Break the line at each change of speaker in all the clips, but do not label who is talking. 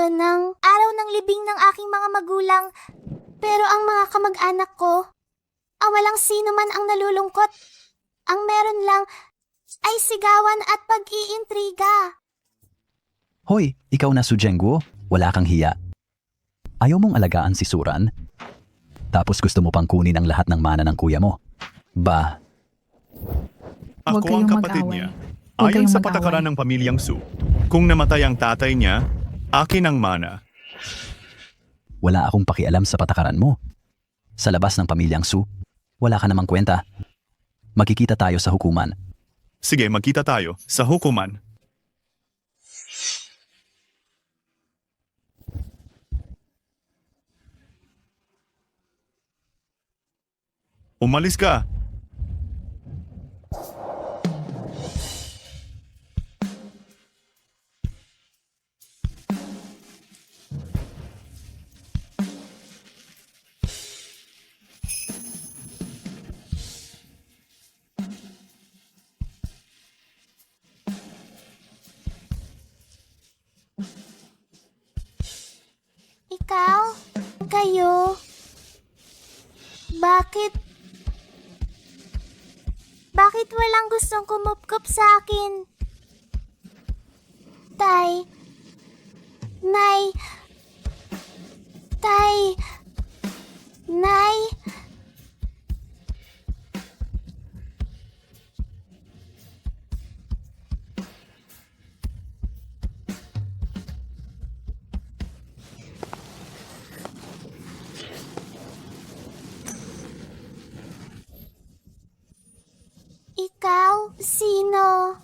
araw ng libing ng aking mga magulang. Pero ang mga kamag-anak ko, walang sino man ang nalulungkot. Ang meron lang ay sigawan at pag-iintriga.
Hoy, ikaw na Sujengguo, wala kang hiya. Ayaw mong alagaan si Suran? Tapos gusto mo pang kunin ang lahat ng mana ng kuya mo? Ba,
Huwag
Ako ang
kayong
kapatid
mag-away.
niya.
Huwag
Ayon
kayong
sa
mag-away.
patakaran ng pamilyang Su, kung namatay ang tatay niya, akin ang mana.
wala akong pakialam sa patakaran mo. Sa labas ng pamilyang Su, wala ka namang kwenta. Magkikita tayo sa hukuman.
Sige, magkita tayo sa hukuman. Umalis ka.
Ikaw? Kayo? Bakit? Bakit walang gustong kumupkup sa akin? Tay. Nay. Tay. Nay. Ikaw? Sino?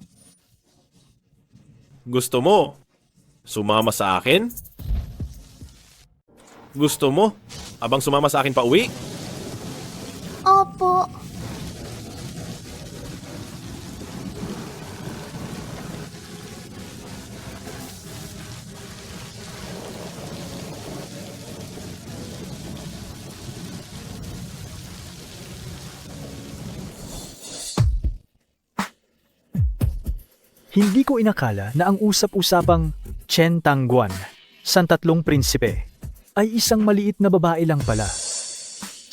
Gusto mo sumama sa akin? Gusto mo abang sumama sa akin pa uwi?
Opo.
Hindi ko inakala na ang usap-usapang Chen Tangguan sa tatlong prinsipe ay isang maliit na babae lang pala.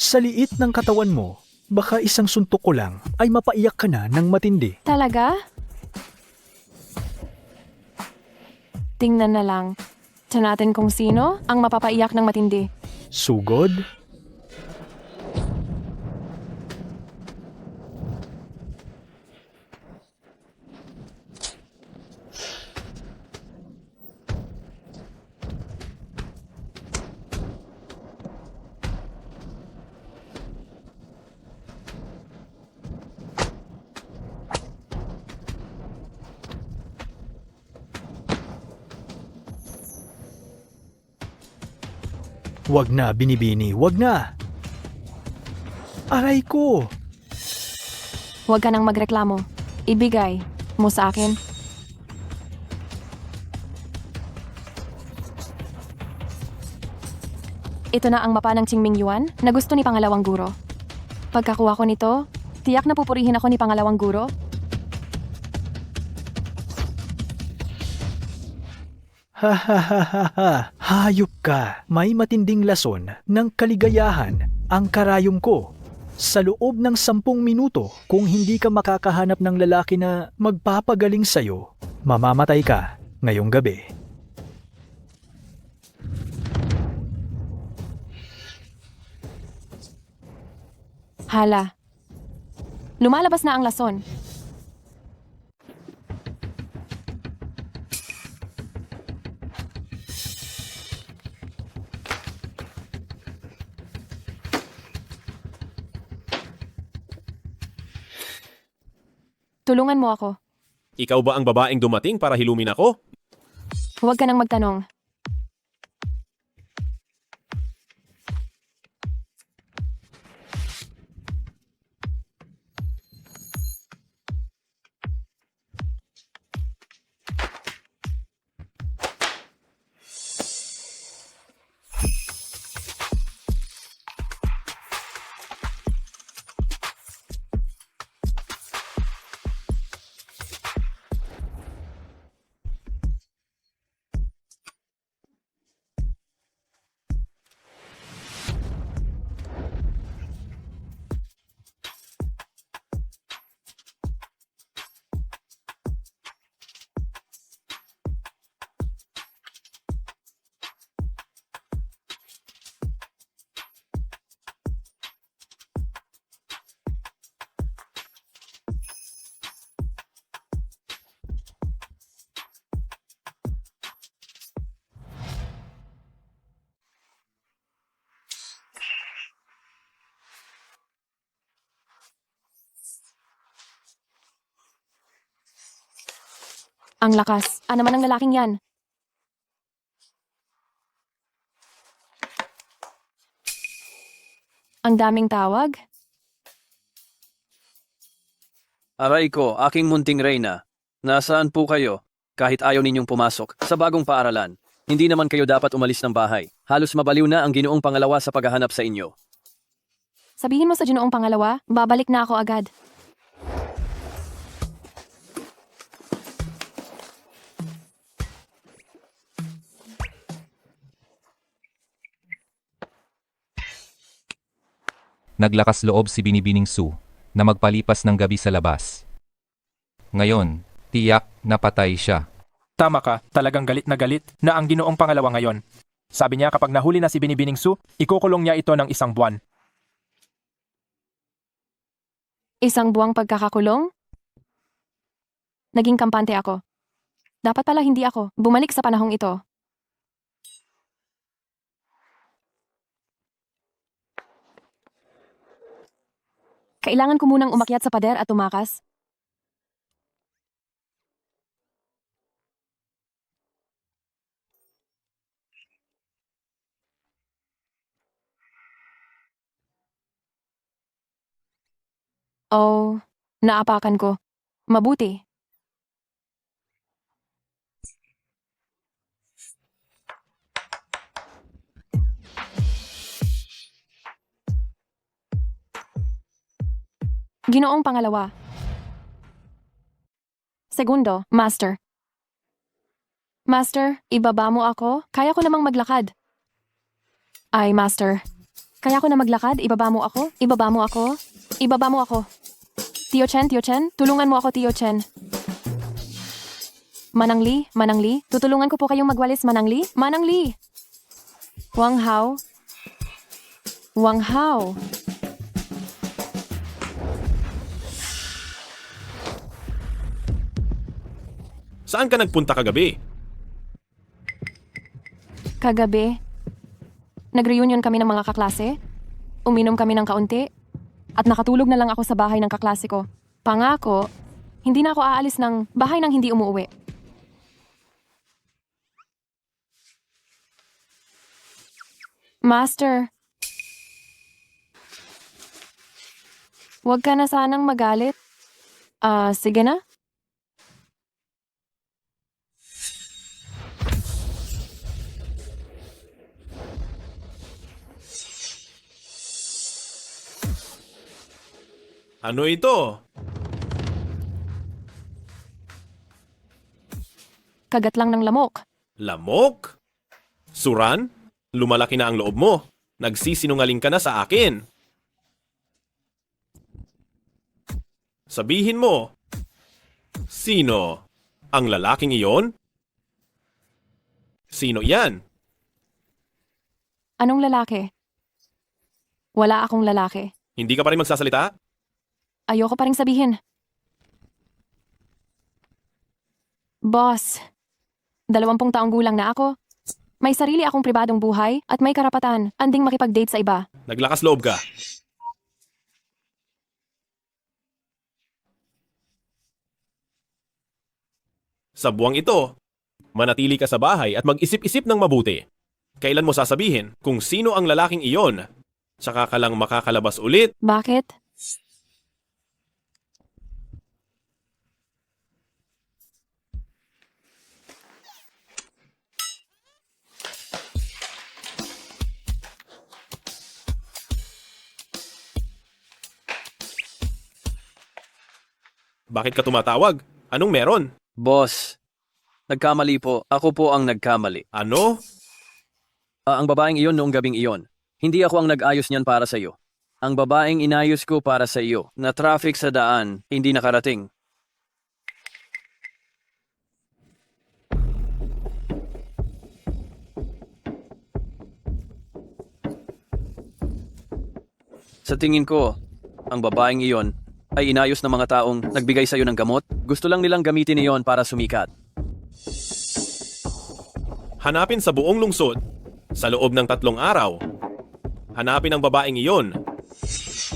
Sa liit ng katawan mo, baka isang suntok ko lang ay mapaiyak ka na ng matindi.
Talaga? Tingnan na lang. Tiyan natin kung sino ang mapapaiyak ng matindi.
Sugod? Wag na, binibini, wag na! Aray ko!
Huwag ka nang magreklamo. Ibigay mo sa akin. Ito na ang mapa ng Qingming Yuan na gusto ni Pangalawang Guro. Pagkakuha ko nito, tiyak na pupurihin ako ni Pangalawang Guro.
Ha ha ha ha ha! Hayop ka! May matinding lason ng kaligayahan ang karayom ko. Sa loob ng 10 minuto, kung hindi ka makakahanap ng lalaki na magpapagaling sa'yo, mamamatay ka ngayong gabi.
Hala. Lumalabas na ang lason. Tulungan mo ako.
Ikaw ba ang babaeng dumating para hilumin ako?
Huwag ka nang magtanong. Ang lakas. Ano naman ang lalaking yan? Ang daming tawag?
Aray ko, aking munting reyna. Nasaan po kayo? Kahit ayaw ninyong pumasok sa bagong paaralan, hindi naman kayo dapat umalis ng bahay. Halos mabaliw na ang Ginoong Pangalawa sa paghahanap sa inyo.
Sabihin mo sa Ginoong Pangalawa, babalik na ako agad.
Naglakas loob si Binibining Su na magpalipas ng gabi sa labas. Ngayon, tiyak na patay siya.
Tama ka, talagang galit na ang Ginoong Pangalawa ngayon. Sabi niya kapag nahuli na si Binibining Su, ikukulong niya ito ng 1 buwan.
Isang buwang pagkakakulong? Naging kampante ako. Dapat pala hindi ako bumalik sa panahong ito. Kailangan ko munang umakyat sa pader at tumakas. Oh, naapakan ko. Mabuti. Ginoong Pangalawa. Segundo, Master. Master, ibaba mo ako? Kaya ko namang maglakad. Ay, Master. Kaya ko na maglakad? Ibaba mo ako? Ibaba mo ako? Ibaba mo ako. Tio Chen, tulungan mo ako, Tio Chen. Manang Li, tutulungan ko po kayong magwalis, Manang Li. Manang Li! Wang Hao.
Saan ka nagpunta kagabi?
Kagabi, nag-reunion kami ng mga kaklase, uminom kami ng kaunti, at nakatulog na lang ako sa bahay ng kaklase ko. Pangako, hindi na ako aalis ng bahay nang hindi umuwi. Master, huwag ka na sanang magalit. Sige na.
Ano ito?
Kagat lang ng lamok.
Lamok? Suran? Lumalaki na ang loob mo. Nagsisinungaling ka na sa akin. Sabihin mo, sino ang lalaking iyon? Sino yan?
Anong lalaki? Wala akong lalaki.
Hindi ka pa rin magsasalita?
Ayoko pa rin sabihin. Boss, 20 taong gulang na ako. May sarili akong pribadong buhay at may karapatan anding makipag-date sa iba.
Naglakas loob ka. Sa buwang ito, manatili ka sa bahay at mag-isip-isip ng mabuti. Kailan mo sasabihin kung sino ang lalaking iyon? Saka ka lang makakalabas ulit.
Bakit?
Bakit ka tumatawag? Anong meron?
Boss, nagkamali po. Ako po ang nagkamali.
Ano?
Ang babaeng iyon noong gabing iyon. Hindi ako ang nag-ayos niyan para sa iyo. Ang babaeng inayos ko para sa iyo. Na traffic sa daan, hindi nakarating. Sa tingin ko, ang babaeng iyon ay inayos ng mga taong nagbigay sa iyo ng gamot. Gusto lang nilang gamitin iyon para sumikat.
Hanapin sa buong lungsod, sa loob ng 3 araw. Hanapin ang babaeng iyon.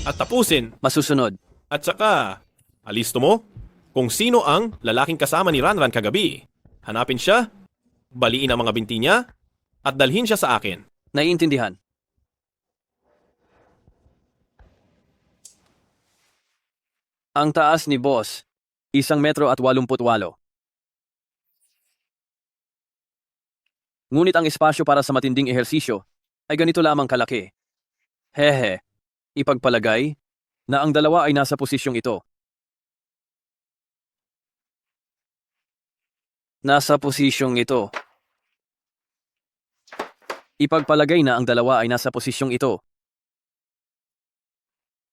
At tapusin.
Masusunod.
At saka, alisto mo? kung sino ang lalaking kasama ni Ranran kagabi. Hanapin siya, baliin ang mga binti niya, at dalhin siya sa akin.
Naiintindihan. Ang taas ni Boss, 1 metro at 88. Ngunit ang espasyo para sa matinding ehersisyo ay ganito lamang kalaki. Hehe, ipagpalagay na ang dalawa ay nasa posisyong ito. Nasa posisyong ito. Ipagpalagay na ang dalawa ay nasa posisyong ito.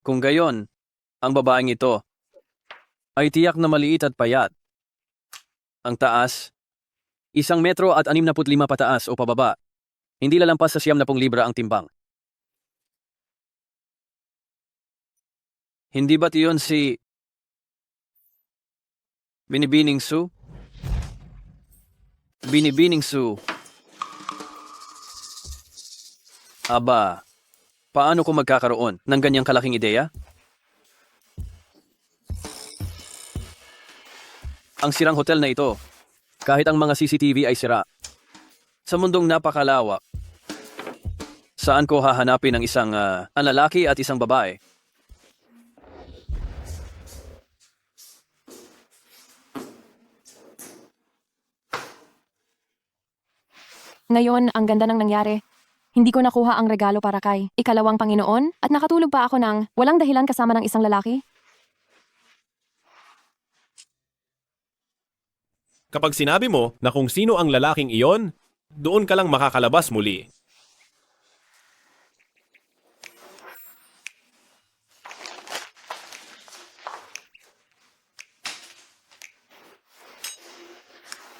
Kung gayon, ang babaeng ito ay tiyak na maliit at payat. Ang taas, 1 metro at 65 pataas o pababa. Hindi lalampas sa 70 libra ang timbang. Hindi ba't iyon si Binibining Su? Binibining Su. Aba, paano ko magkakaroon ng ganyang kalaking ideya? Ang sirang hotel na ito, kahit ang mga CCTV ay sira. Sa mundong napakalawak, saan ko hahanapin ang isang ang lalaki at isang babae?
Ngayon, ang ganda ng nangyari. Hindi ko nakuha ang regalo para kay ikalawang Panginoon at nakatulog pa ako ng walang dahilan kasama ng isang lalaki.
Kapag sinabi mo na kung sino ang lalaking iyon, doon ka lang makakalabas muli.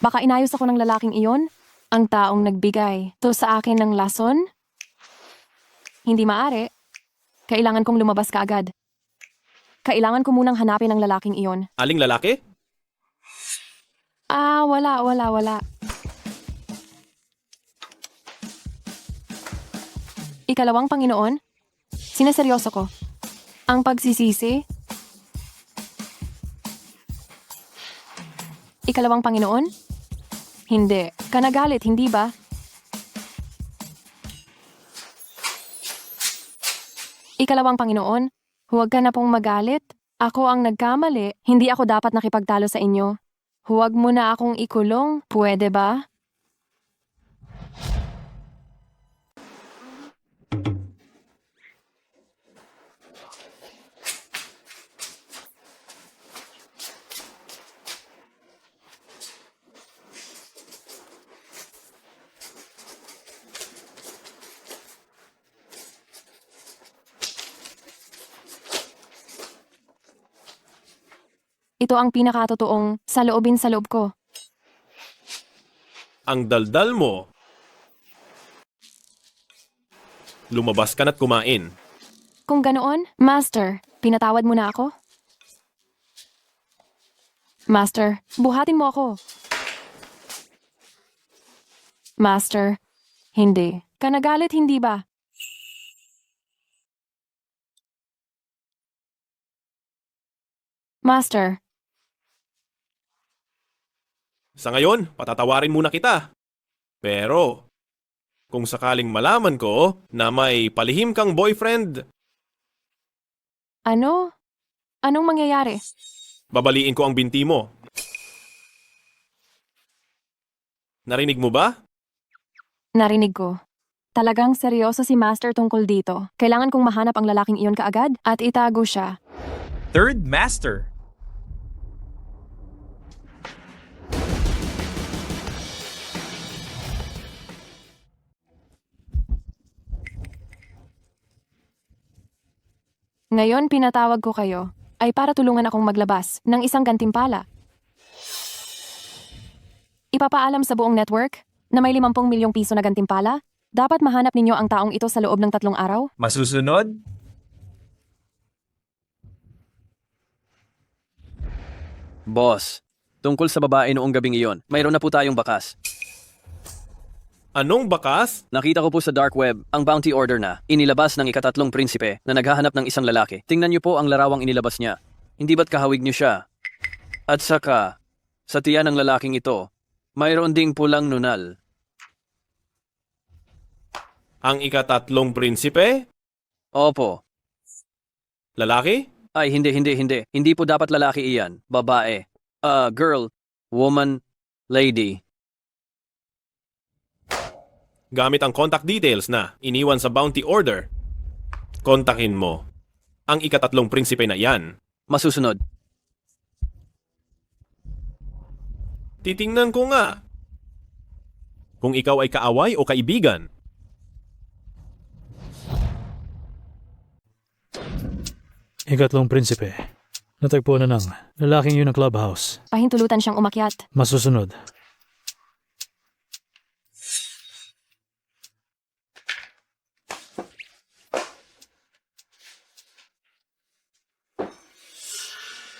Baka inayos ako ng lalaking iyon? Ang taong nagbigay to sa akin ng lason? Hindi maaari. Kailangan kong lumabas kaagad. Kailangan ko munang hanapin ang lalaking iyon.
Aling lalaki?
Wala. Ikalawang Panginoon? Sineseryoso ko. Ang pagsisisi? Ikalawang Panginoon? Hindi. Kanagalit, hindi ba? Ikalawang Panginoon, huwag ka na pong magalit. Ako ang nagkamali. Hindi ako dapat nakipagtalo sa inyo. Huwag mo na akong ikulong. Pwede ba? Ito ang pinakatotoong saloobin sa loob ko.
Ang daldal mo. Lumabas ka na't kumain.
Kung ganoon, Master, pinatawad mo na ako? Master, buhatin mo ako. Master, hindi. Kanagalit, hindi ba? Master,
Sa ngayon, patatawarin muna kita. Pero, kung sakaling malaman ko na may palihim kang boyfriend,
ano? Anong mangyayari?
babaliin ko ang binti mo. Narinig mo ba?
Narinig ko. Talagang seryoso si Master tungkol dito. Kailangan kong mahanap ang lalaking iyon kaagad at itago siya.
Third Master.
Ngayon pinatawag ko kayo ay para tulungan akong maglabas ng isang gantimpala. Ipapaalam sa buong network na may 50 milyong piso na gantimpala. Dapat mahanap ninyo ang taong ito sa loob ng 3 araw.
Masusunod?
Boss, tungkol sa babae noong gabing iyon, mayroon na po tayong bakas.
Anong bakas?
Nakita ko po sa dark web ang bounty order na inilabas ng ika-3 prinsipe na naghahanap ng isang lalaki. Tingnan niyo po ang larawang inilabas niya. Hindi ba't kahawig niyo siya? At saka, sa tiyan ng lalaking ito, mayroon ding pulang nunal.
Ang ikatatlong prinsipe?
Opo.
Lalaki?
Ay, hindi. Hindi po dapat lalaki iyan. Babae. Girl, woman, lady.
Gamit ang contact details na iniwan sa bounty order. Kontakin mo ang ikatatlong prinsipe na yan.
Masusunod.
Titingnan ko nga. Kung ikaw ay kaaway o kaibigan.
Ikatlong prinsipe. Natagpo na ng lalaking yun ng clubhouse.
Pahintulutan siyang umakyat.
Masusunod.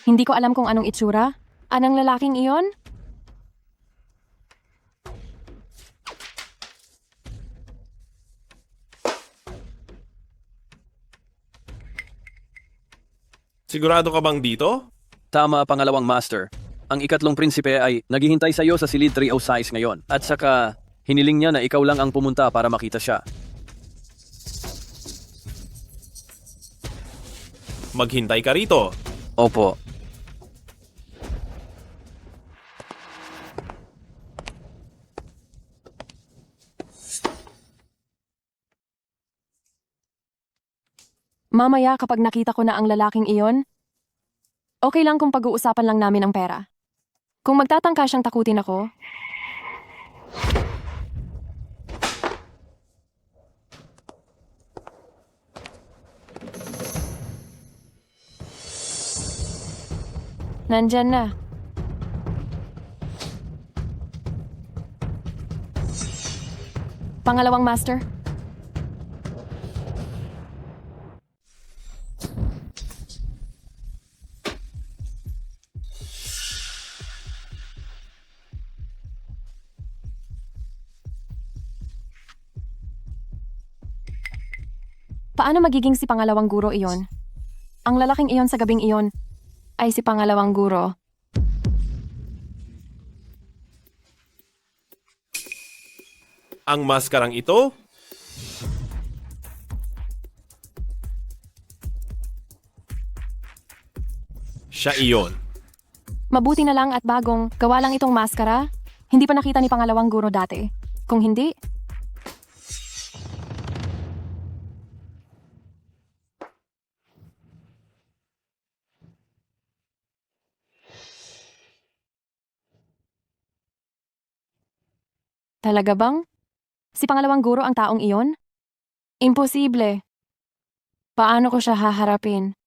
Hindi ko alam kung anong itsura. Anong lalaking iyon?
Sigurado ka bang dito?
Tama, pangalawang master. Ang ikatlong prinsipe ay naghihintay sa iyo sa silid 306 ngayon. At saka, hiniling niya na ikaw lang ang pumunta para makita siya.
Maghintay ka rito.
Opo.
Mamaya kapag nakita ko na ang lalaking iyon, okay lang kung pag-uusapan lang namin ang pera. Kung magtatangka siyang takutin ako, nandyan na. Pangalawang master. Paano magiging si pangalawang guro iyon? Ang lalaking iyon sa gabing iyon ay si pangalawang guro.
Ang maskarang ito? Siya iyon.
Mabuti na lang at bagong gawa lang itong maskara. Hindi pa nakita ni pangalawang guro dati. Kung hindi, talaga bang? Si pangalawang guro ang taong iyon? Imposible. Paano ko siya haharapin?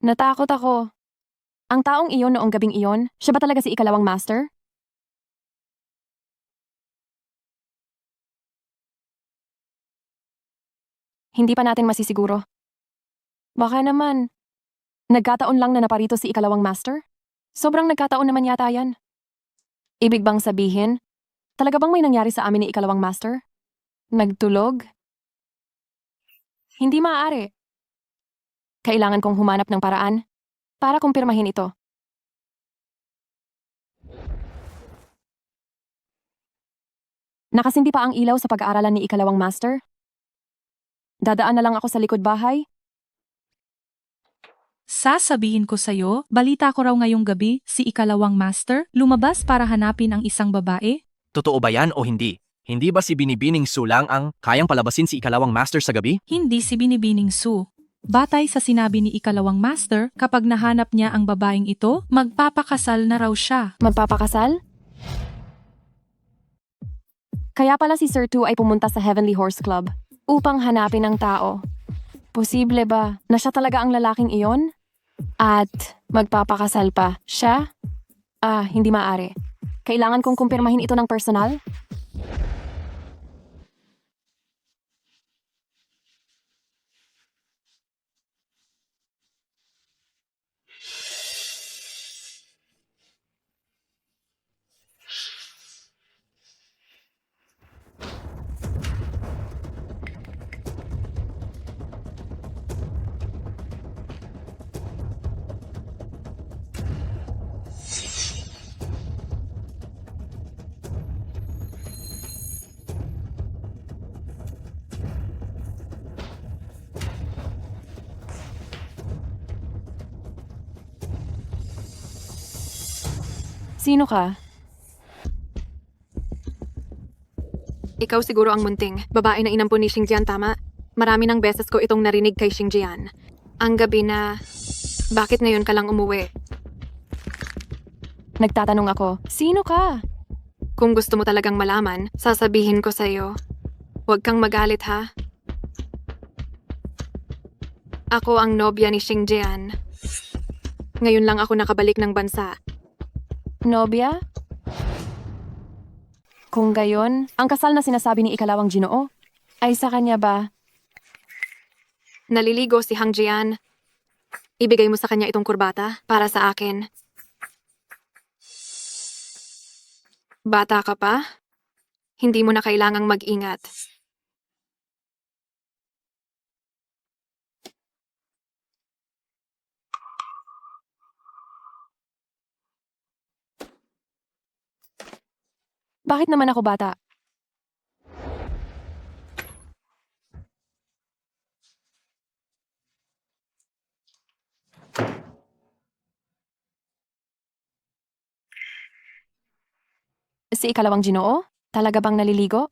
Natakot ako. Ang taong iyon noong gabing iyon, siya ba talaga si ikalawang master? Hindi pa natin masisiguro. Baka naman, nagkataon lang na naparito si ikalawang master? Sobrang nagkataon naman yata yan. Ibig bang sabihin, talaga bang may nangyari sa amin ni ikalawang master? Nagtulog? Hindi maaari. Kailangan kong humanap ng paraan para kumpirmahin ito. Nakasindi pa ang ilaw sa pag-aaralan ni ikalawang master. Dadaan na lang ako sa likod bahay.
Sasabihin ko sa'yo, balita ko raw ngayong gabi, si ikalawang master, lumabas para hanapin ang isang babae.
Totoo ba yan o hindi? Hindi ba si Binibining Su lang ang kayang palabasin si ikalawang master sa gabi?
Hindi si Binibining Su. Batay sa sinabi ni ikalawang master, kapag nahanap niya ang babaeng ito, magpapakasal na raw siya.
Magpapakasal? Kaya pala si Sir Tu ay pumunta sa Heavenly Horse Club upang hanapin ang tao. Posible ba na siya talaga ang lalaking iyon? At magpapakasal pa siya? Hindi maaari. Kailangan kong kumpirmahin ito ng personal? Sino ka?
Ikaw siguro ang munting. Babae na inampun ni Xingjian, tama? Marami ng beses ko itong narinig kay Xingjian. Ang gabi na, bakit ngayon ka lang umuwi?
Nagtatanong ako, sino ka?
Kung gusto mo talagang malaman, sasabihin ko sa'yo. Huwag kang magalit, ha? Ako ang nobya ni Xingjian. Ngayon lang ako nakabalik ng bansa.
Nobya? Kung gayon, ang kasal na sinasabi ni Ikalawang Ginoo ay sa kanya ba?
Naliligo si Hang Jian. Ibigay mo sa kanya itong kurbata para sa akin. Bata ka pa? Hindi mo na kailangang mag-ingat.
Bakit naman ako bata? Si Ikalawang Ginoo? Talaga bang naliligo?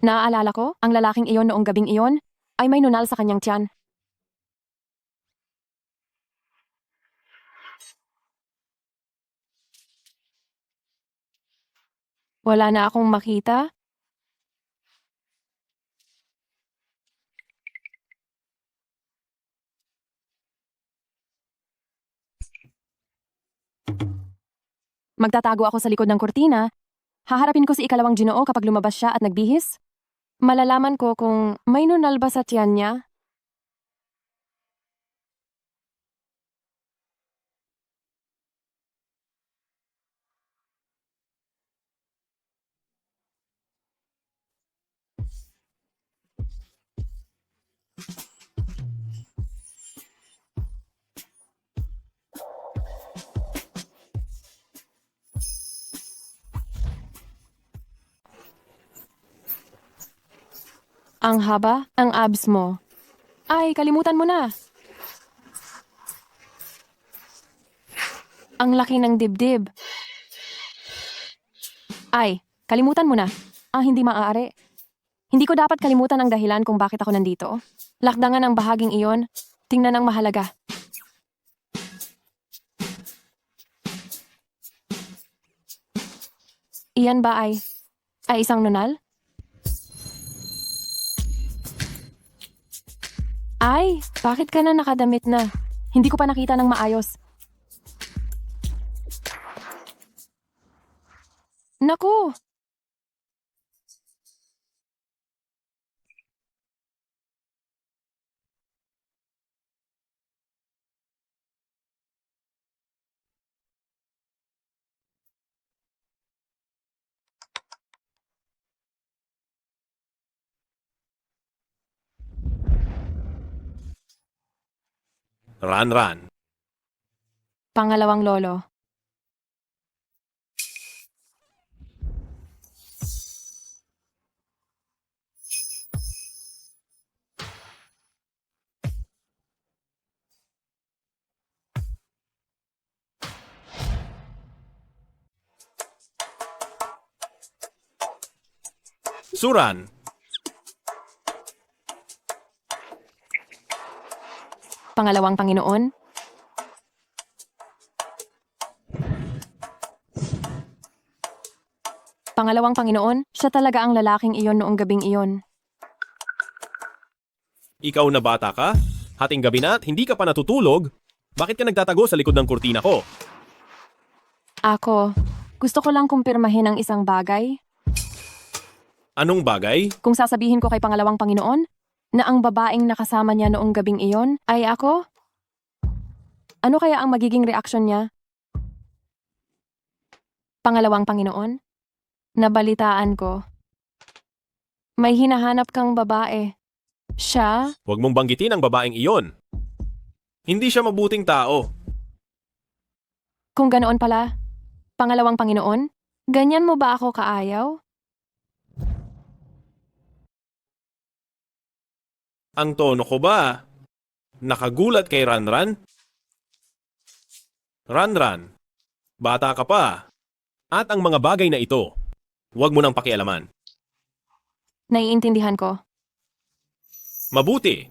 Naaalala ko, ang lalaking iyon noong gabing iyon ay may nunal sa kanyang tiyan. Wala na akong makita. Magtatago ako sa likod ng kurtina. Haharapin ko si Ikalawang Ginoo kapag lumabas siya at nagbihis. Malalaman ko kung may nunal ba sa tiyan niya. Ang haba, ang abs mo. Ay, kalimutan mo na. Ang laki ng dibdib. Ay, kalimutan mo na. Hindi maaari. Hindi ko dapat kalimutan ang dahilan kung bakit ako nandito. Lakdangan ang bahaging iyon. Tingnan ang mahalaga. Iyan ba ay isang nunal? Ay, bakit ka na nakadamit na? Hindi ko pa nakita ng maayos. Naku!
Ran.
Pangalawang lolo.
Suran.
Pangalawang Panginoon. Pangalawang Panginoon, siya talaga ang lalaking iyon noong gabing iyon.
Ikaw na bata ka? Hating gabi na at hindi ka pa natutulog. Bakit ka nagtatago sa likod ng kurtina ko?
Ako, gusto ko lang kumpirmahin ang isang bagay.
Anong bagay?
Kung sasabihin ko kay Pangalawang Panginoon na ang babaeng nakasama niya noong gabing iyon ay ako, ano kaya ang magiging reaksyon niya? Pangalawang Panginoon, nabalitaan ko. May hinahanap kang babae. Siya,
Huwag mong banggitin ang babaeng iyon. Hindi siya mabuting tao.
kung ganoon pala, Pangalawang Panginoon, ganyan mo ba ako kaayaw?
Ang tono ko ba? Nakagulat kay Ranran? Ranran, bata ka pa. At ang mga bagay na ito, huwag mo nang pakialaman.
Naiintindihan ko.
Mabuti.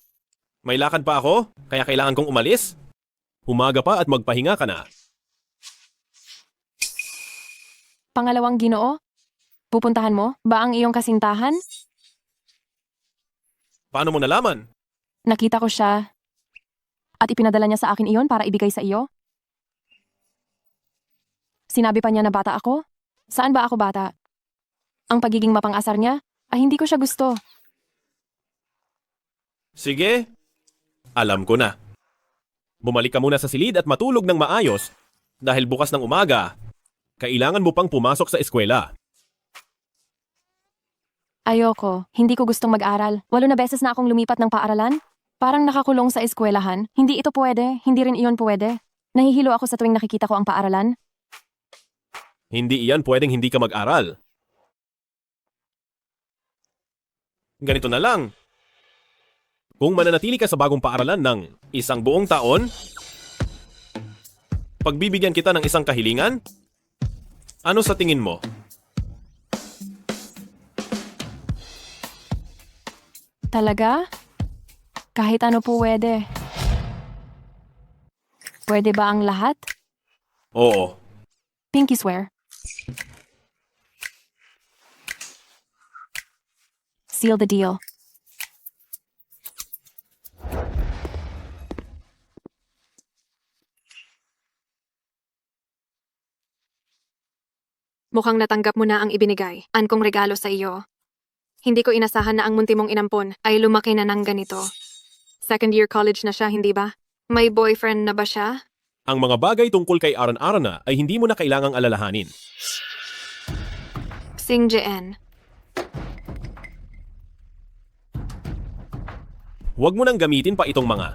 May lakad pa ako, kaya kailangan kong umalis. Humaga pa at magpahinga ka na.
Pangalawang Ginoo, pupuntahan mo ba ang iyong kasintahan?
Paano mo nalaman?
Nakita ko siya at ipinadala niya sa akin iyon para ibigay sa iyo. Sinabi pa niya na bata ako? Saan ba ako bata? Ang pagiging mapang-asar niya ay hindi ko siya gusto.
Sige, alam ko na. Bumalik ka muna sa silid at matulog ng maayos dahil bukas ng umaga, kailangan mo pang pumasok sa eskwela.
Ayoko, hindi ko gustong mag-aral. 8 na beses na akong lumipat ng paaralan. Parang nakakulong sa eskwelahan. Hindi ito pwede, hindi rin iyon pwede. Nahihilo ako sa tuwing nakikita ko ang paaralan.
Hindi iyan pwedeng hindi ka mag-aral. Ganito na lang. Kung mananatili ka sa bagong paaralan ng 1 buong taon, pagbibigyan kita ng isang kahilingan, ano sa tingin mo?
Talaga? Kahit ano po pwede. Pwede ba ang lahat?
Oo.
Pinky swear. Seal the deal.
Mukhang natanggap mo na ang ibinigay, kong regalo sa iyo. Hindi ko inasahan na ang munti mong inampon ay lumaki na ng ganito. Second year college na siya, hindi ba? May boyfriend na ba siya?
Ang mga bagay tungkol kay Aran-Arana ay hindi mo na kailangang alalahanin.
Sing Jien.
Huwag mo nang gamitin pa itong mga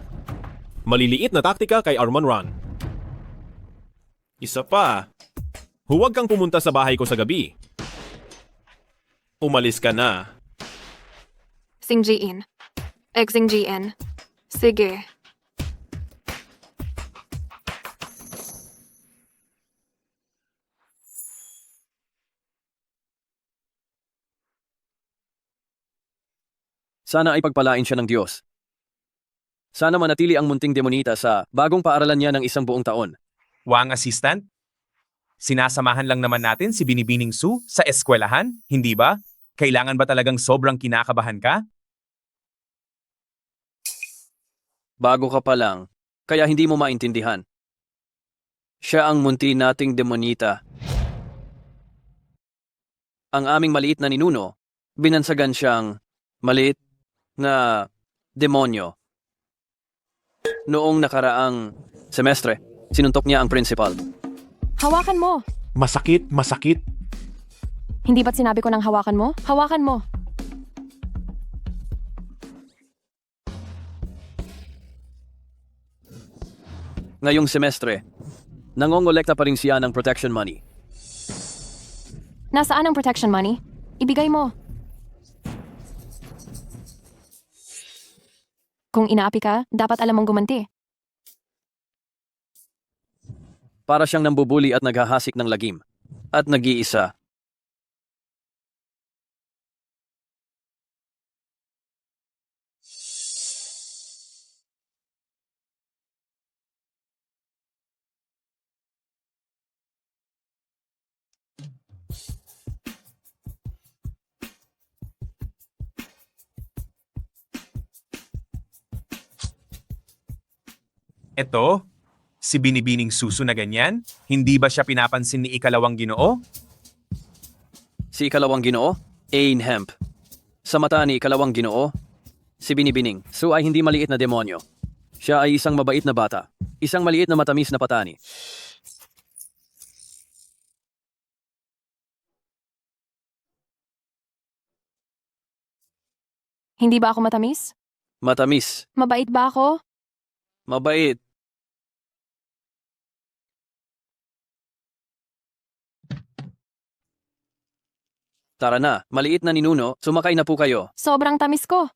maliliit na taktika kay Arman Ron. Isa pa, huwag kang pumunta sa bahay ko sa gabi. Umalis ka na.
Sing Jien. Sing Jien. Sige.
Sana ay pagpalain siya ng Diyos. Sana manatili ang munting demonita sa bagong paaralan niya ng 1 buong taon.
Wang assistant? Sinasamahan lang naman natin si Binibining Su sa eskwelahan, hindi ba? Kailangan ba talagang sobrang kinakabahan ka?
Bago ka pa lang, kaya hindi mo maintindihan. Siya ang munti nating demonita. Ang aming maliit na ninuno, binansagan siyang maliit na demonyo. Noong nakaraang semestre, sinuntok niya ang principal.
Hawakan mo!
Masakit, masakit.
Hindi ba't sinabi ko ng hawakan mo? Hawakan mo!
Ngayong semestre, nangongolekta pa rin siya ng protection money.
Nasaan ang protection money? Ibigay mo. Kung inaapi ka, dapat alam mong gumanti.
Para siyang nambubuli at naghahasik ng lagim. At nag-iisa.
Eto, si Binibining Suso na ganyan? Hindi ba siya pinapansin ni Ikalawang Ginoo?
Si Ikalawang Ginoo, Ain Hemp. Sa mata ni Ikalawang Ginoo, si Binibining Su ay hindi maliit na demonyo. Siya ay isang mabait na bata, isang maliit na matamis na patani.
Hindi ba ako matamis?
Matamis,
Mabait ba ako?
mabait. Tara na, maliit na ninuno, sumakay na po kayo.
Sobrang tamis ko.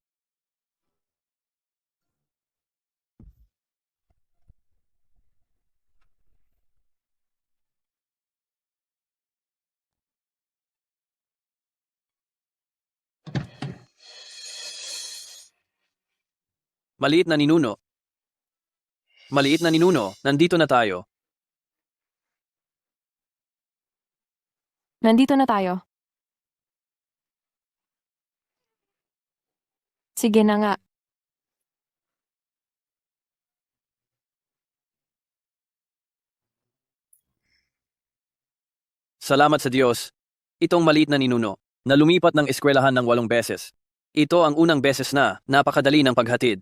Maliit na ninuno. Maliit na ninuno, nandito na tayo.
Nandito na tayo. Sige na nga.
Salamat sa Diyos. Itong maliit na ninuno, na lumipat ng eskwelahan ng 8 beses. Ito ang unang beses na napakadali ng paghatid.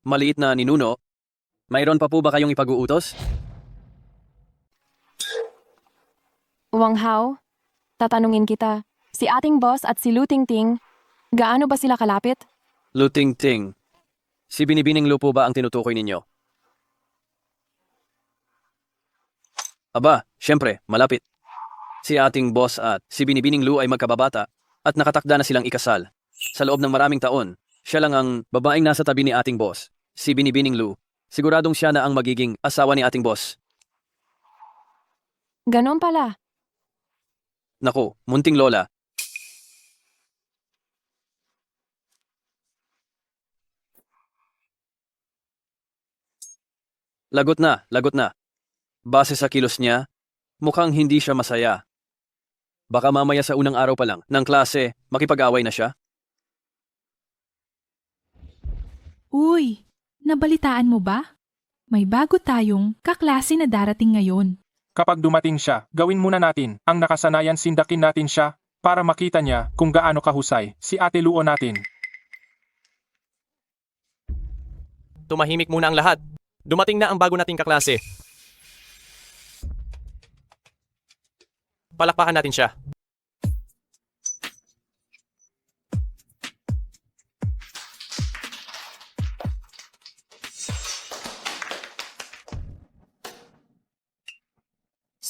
Maliit na ninuno, mayroon pa po ba kayong ipag-uutos?
Wang Hao, tatanungin kita. Si ating boss at si Lu Tingting, gaano ba sila kalapit?
Luting Ting. Si Binibining Lu po ba ang tinutukoy ninyo? Aba, syempre, malapit. Si ating boss at si Binibining Lu ay magkababata at nakatakda na silang ikasal. Sa loob ng maraming taon, siya lang ang babaeng nasa tabi ni ating boss, si Binibining Lu. Siguradong siya na ang magiging asawa ni ating boss.
Ganon pala.
Naku, munting lola. Lagot na, lagot na. Base sa kilos niya, mukhang hindi siya masaya. Baka mamaya sa unang araw pa lang ng klase, makipag-away na siya.
Uy, nabalitaan mo ba? May bago tayong kaklase na darating ngayon.
Kapag dumating siya, gawin muna natin ang nakasanayan, sindakin natin siya para makita niya kung gaano kahusay si Ate Luo natin.
Tumahimik muna ang lahat. Dumating na ang bago nating kaklase. Palakpakan natin siya.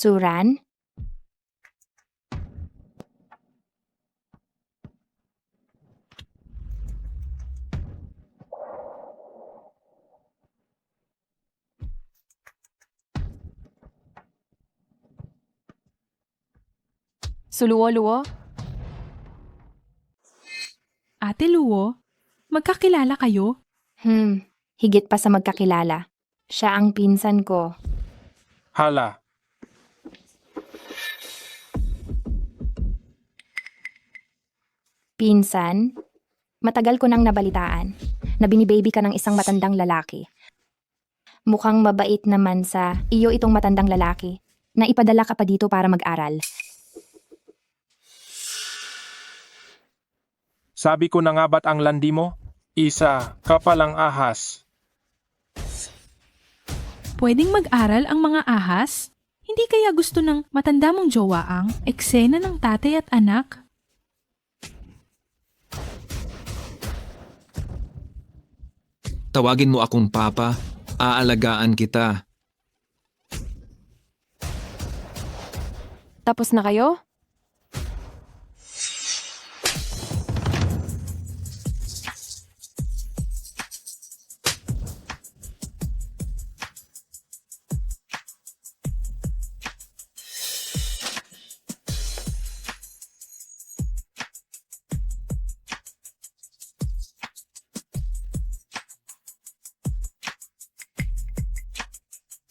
Suran?
Suluo-luo?
Ate Luo, magkakilala kayo?
Higit pa sa magkakilala. Siya ang pinsan ko.
Hala,
Pinsan? Matagal ko nang nabalitaan na binibaby ka ng isang matandang lalaki. Mukhang mabait naman sa iyo itong matandang lalaki na ipadala ka pa dito para mag-aral.
sabi ko na nga ba't ang landi mo? Isa, ka palang ahas.
Pwedeng mag-aral ang mga ahas? Hindi kaya gusto ng matanda mong jowa ang eksena ng tatay at anak?
Tawagin mo akong papa, aalagaan kita.
Tapos na kayo?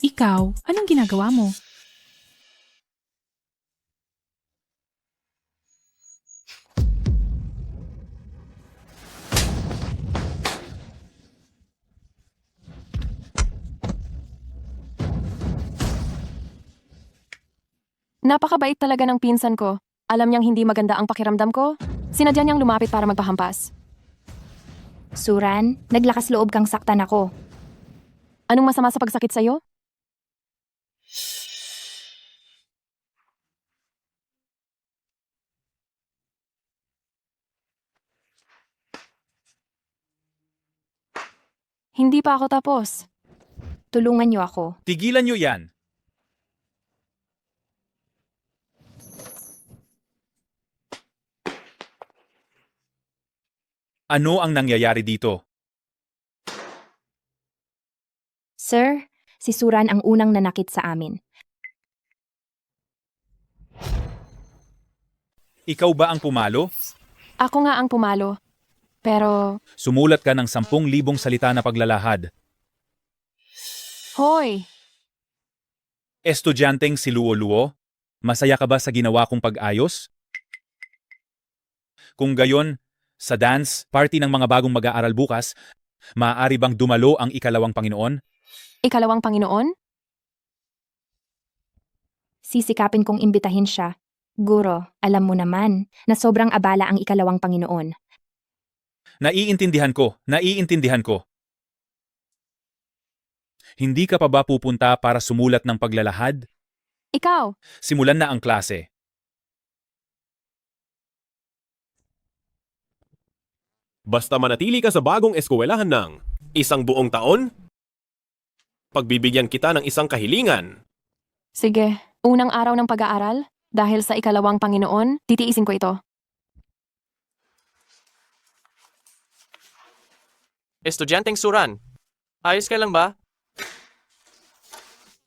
Ikaw, anong ginagawa mo?
Napakabait talaga ng pinsan ko. Alam niyang hindi maganda ang pakiramdam ko. Sinadya niyang lumapit para magpahampas.
Suran, naglakas loob kang saktan ako.
Anong masama sa pagsakit sa'yo? Hindi pa ako tapos.
Tulungan niyo ako.
Tigilan niyo yan. Ano ang nangyayari dito?
Sir, si Suran ang unang nanakit sa amin.
Ikaw ba ang pumalo?
Ako nga ang pumalo. Pero,
Sumulat ka ng 10,000 salita na paglalahad.
hoy!
Estudyanteng si Luo-Luo, masaya ka ba sa ginawa kong pag-ayos? Kung gayon, sa dance party ng mga bagong mag-aaral bukas, maaari bang dumalo ang ikalawang Panginoon?
Ikalawang Panginoon?
Sisikapin kong imbitahin siya. Guro, alam mo naman na sobrang abala ang ikalawang Panginoon.
Naiintindihan ko. Hindi ka pa ba pupunta para sumulat ng paglalahad?
Ikaw!
Simulan na ang klase.
Basta manatili ka sa bagong eskwelahan ng 1 buong taon, pagbibigyan kita ng isang kahilingan.
Sige, unang araw ng pag-aaral, dahil sa ikalawang Panginoon, titiisin ko ito.
Estudyanteng Suran, ayos ka lang ba?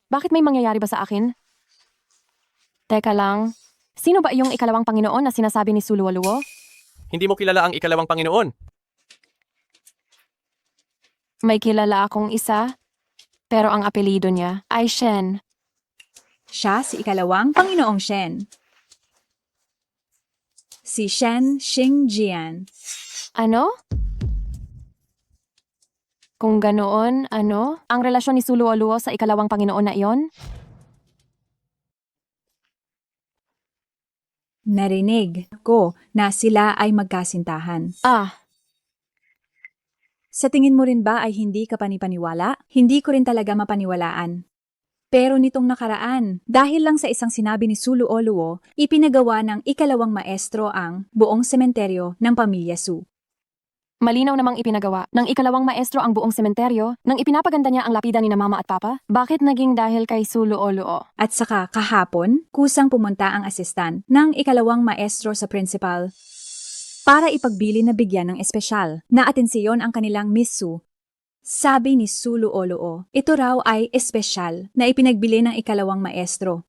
Bakit may mangyayari ba sa akin? Teka lang, sino ba iyong ikalawang Panginoon na sinasabi ni Suluwaluo?
Hindi mo kilala ang ikalawang Panginoon.
May kilala akong isa, pero ang apelido niya ay Shen.
Siya si ikalawang Panginoong Shen. Si Shen Xingjian.
Ano? Kung ganoon, ano? Ang relasyon ni Suluwaluo sa ikalawang Panginoon na iyon?
Narinig ko na sila ay magkasintahan.
Ah,
Sa tingin mo rin ba ay hindi ka panipaniwala? Hindi ko rin talaga mapaniwalaan. Pero nitong nakaraan, dahil lang sa isang sinabi ni Suluoluo, ipinagawa ng ikalawang maestro ang buong sementeryo ng pamilya Su.
malinaw namang ipinagawa ng ikalawang maestro ang buong sementeryo nang ipinapaganda niya ang lapida ni na mama at papa. Bakit naging dahil kay Suluoluo?
At saka kahapon, kusang pumunta ang asistan ng ikalawang maestro sa principal para ipagbili na bigyan ng espesyal na atensiyon ang kanilang Miss Su. Sabi ni Suluoluo, ito raw ay espesyal na ipinagbili ng ikalawang maestro.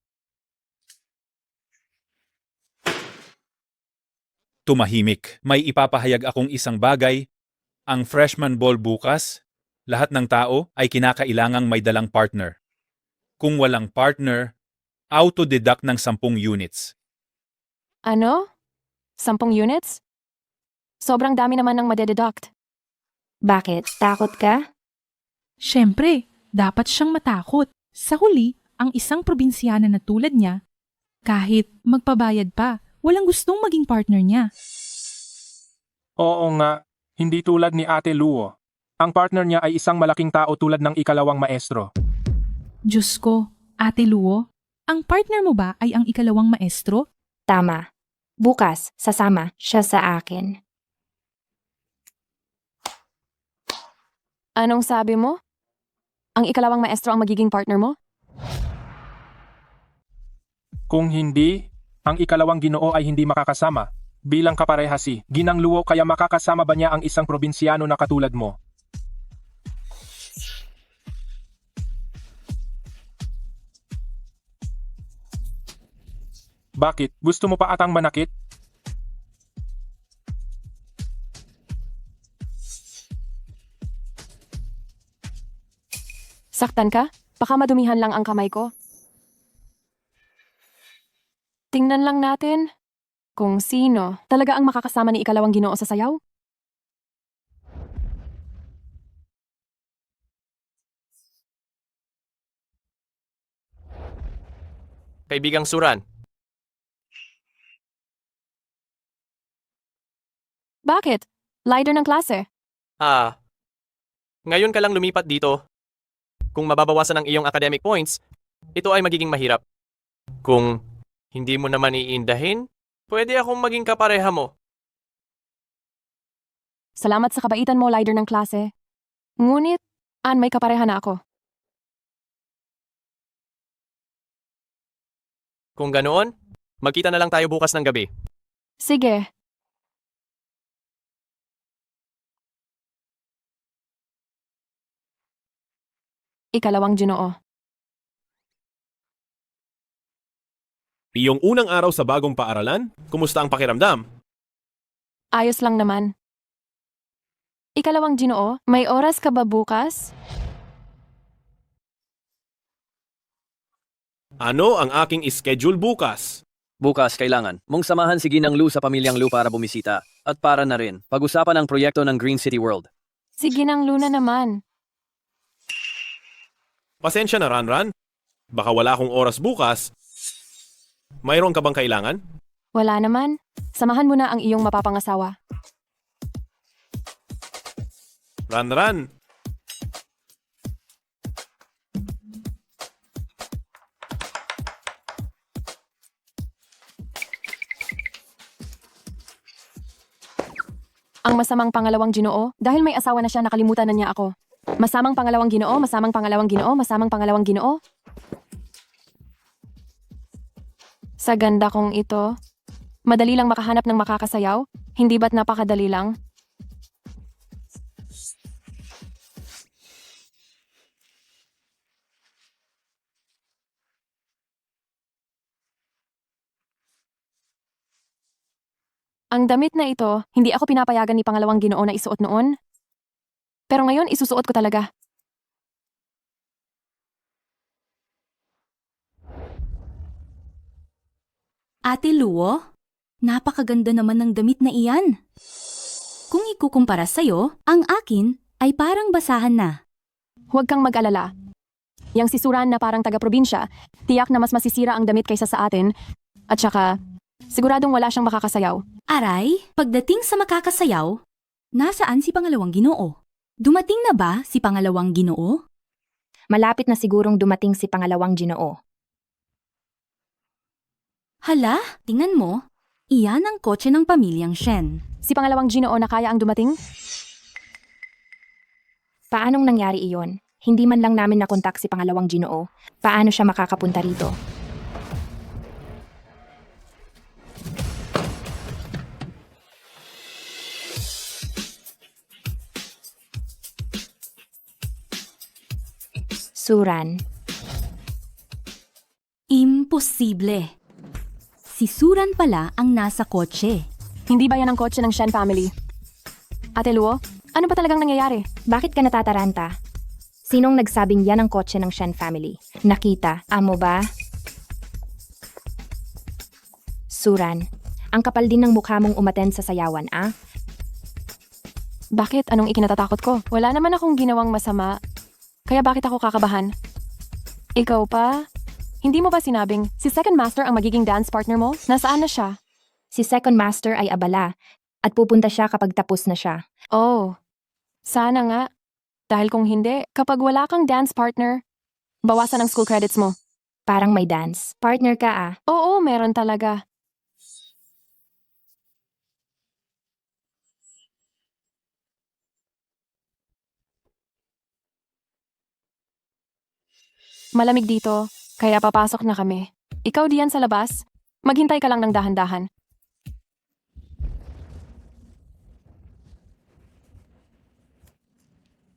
Tumahimik. May ipapahayag akong isang bagay. Ang freshman ball bukas, lahat ng tao ay kinakailangang may dalang partner. Kung walang partner, auto-deduct ng 10 units.
Ano? 10 units? Sobrang dami naman ng madededuct.
Bakit? Takot ka?
Siyempre, dapat siyang matakot. Sa huli, ang isang probinsyana na tulad niya, kahit magpabayad pa, walang gustong maging partner niya.
Oo nga, hindi tulad ni Ate Luo. Ang partner niya ay isang malaking tao tulad ng ikalawang maestro.
Diyos ko, Ate Luo, ang partner mo ba ay ang ikalawang maestro?
Tama. Bukas, sasama siya sa akin.
Anong sabi mo? Ang ikalawang maestro ang magiging partner mo?
Kung hindi, ang ikalawang Ginoo ay hindi makakasama. Bilang kaparehasi, Ginang Luo, kaya makakasama ba niya ang isang probinsyano na katulad mo? Bakit? Gusto mo pa atang manakit?
Saktan ka? Baka madumihan lang ang kamay ko. Tingnan lang natin kung sino talaga ang makakasama ni ikalawang Ginoo sa sayaw.
Kaibigang Suran,
Bakit? Leader ng klase.
Ngayon ka lang lumipat dito. Kung mababawasan ang iyong academic points, ito ay magiging mahirap. Kung hindi mo naman iindahin, pwede akong maging kapareha mo.
Salamat sa kabaitan mo, leader ng klase. Ngunit, may kapareha na ako.
Kung ganoon, magkita na lang tayo bukas ng gabi.
Sige. Ikalawang Ginoo.
Iyong unang araw sa bagong paaralan? Kumusta ang pakiramdam?
Ayos lang naman. Ikalawang Ginoo, may oras ka ba bukas?
Ano ang aking schedule bukas?
Bukas kailangan mong samahan si Ginang Lu sa pamilyang Lu para bumisita. At para na rin, pag-usapan ang proyekto ng Green City World.
Sige nang Luna naman.
Pasensya na, Ranran. Baka wala akong oras bukas. Mayroon ka bang kailangan?
Wala naman. Samahan mo na ang iyong mapapangasawa.
Ranran.
Ang masamang pangalawang Ginoo, dahil may asawa na siya, nakalimutan na niya ako. Masamang pangalawang Ginoo, masamang pangalawang Ginoo, masamang pangalawang Ginoo. Sa ganda kong ito, madali lang makahanap ng makakasayaw? Hindi ba't napakadali lang? Ang damit na ito, hindi ako pinapayagan ni pangalawang Ginoo na isuot noon. Pero ngayon, isusuot ko talaga.
Ate Luo, napakaganda naman ng damit na iyan. Kung ikukumpara sa'yo, ang akin ay parang basahan na.
Huwag kang mag-alala. Yang sisuran na parang taga-probinsya, tiyak na mas masisira ang damit kaysa sa atin. At saka, siguradong wala siyang makakasayaw.
Aray, pagdating sa makakasayaw, nasaan si pangalawang Ginoo? Dumating na ba si pangalawang Ginoo?
Malapit na sigurong dumating si pangalawang Ginoo.
Hala, tingnan mo. Iyan ang kotse ng pamilyang Shen.
Si pangalawang Ginoo na kaya ang dumating?
Paanong nangyari iyon? Hindi man lang namin nakontak si pangalawang Ginoo. Paano siya makakapunta rito? Suran.
Imposible. Si Suran pala ang nasa kotse.
Hindi ba yan ang kotse ng Shen family? Ate Luo, ano ba talagang nangyayari?
Bakit ka natataranta? Sinong nagsabing yan ang kotse ng Shen family? Nakita, amo ba? Suran, ang kapal din ng mukha mong umaten sa sayawan, ah?
Bakit? Anong ikinatatakot ko? Wala naman akong ginawang masama. Kaya bakit ako kakabahan? Ikaw pa? Hindi mo ba sinabing si Second Master ang magiging dance partner mo? Nasaan na siya?
Si Second Master ay abala at pupunta siya kapag tapos na siya.
Oh, sana nga. Dahil kung hindi, kapag wala kang dance partner, bawasan ang school credits mo.
Parang may dance. Partner ka ah.
Oo, meron talaga. Malamig dito, kaya papasok na kami. Ikaw diyan sa labas, maghintay ka lang ng dahan-dahan.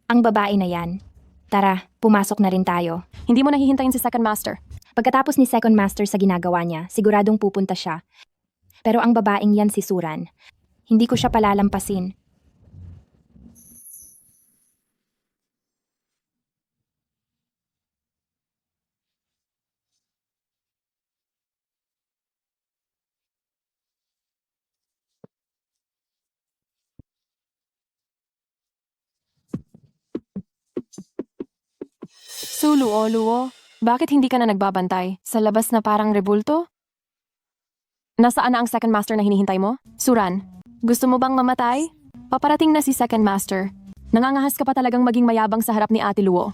Ang babae na yan. Tara, pumasok na rin tayo.
Hindi mo nahihintayin si Second Master.
Pagkatapos ni Second Master sa ginagawa niya, siguradong pupunta siya. Pero ang babaeng yan si Suran. Hindi ko siya palalampasin.
So, Luo, bakit hindi ka na nagbabantay? Sa labas na parang rebulto? Nasaan na ang Second Master na hinihintay mo? Suran, Gusto mo bang mamatay? Paparating na si Second Master. Nangangahas ka pa talagang maging mayabang sa harap ni Ate Luo.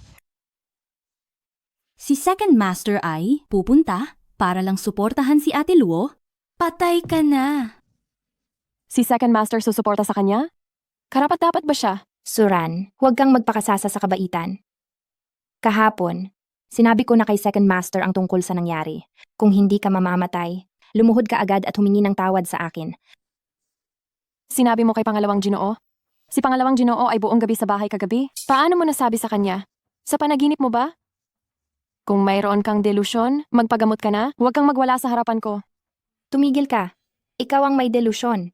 Si Second Master ay pupunta para lang suportahan si Ate Luo? Patay ka na.
Si Second Master susuporta sa kanya? Karapat-dapat ba siya?
Suran, huwag kang magpakasasa sa kabaitan. Kahapon, sinabi ko na kay Second Master ang tungkol sa nangyari. Kung hindi ka mamamatay, lumuhod ka agad at humingi ng tawad sa akin.
Sinabi mo kay Pangalawang Ginoo? Si Pangalawang Ginoo ay buong gabi sa bahay kagabi? Paano mo nasabi sa kanya? Sa panaginip mo ba? Kung mayroon kang delusyon, magpagamot ka na, huwag kang magwala sa harapan ko.
Tumigil ka. Ikaw ang may delusyon.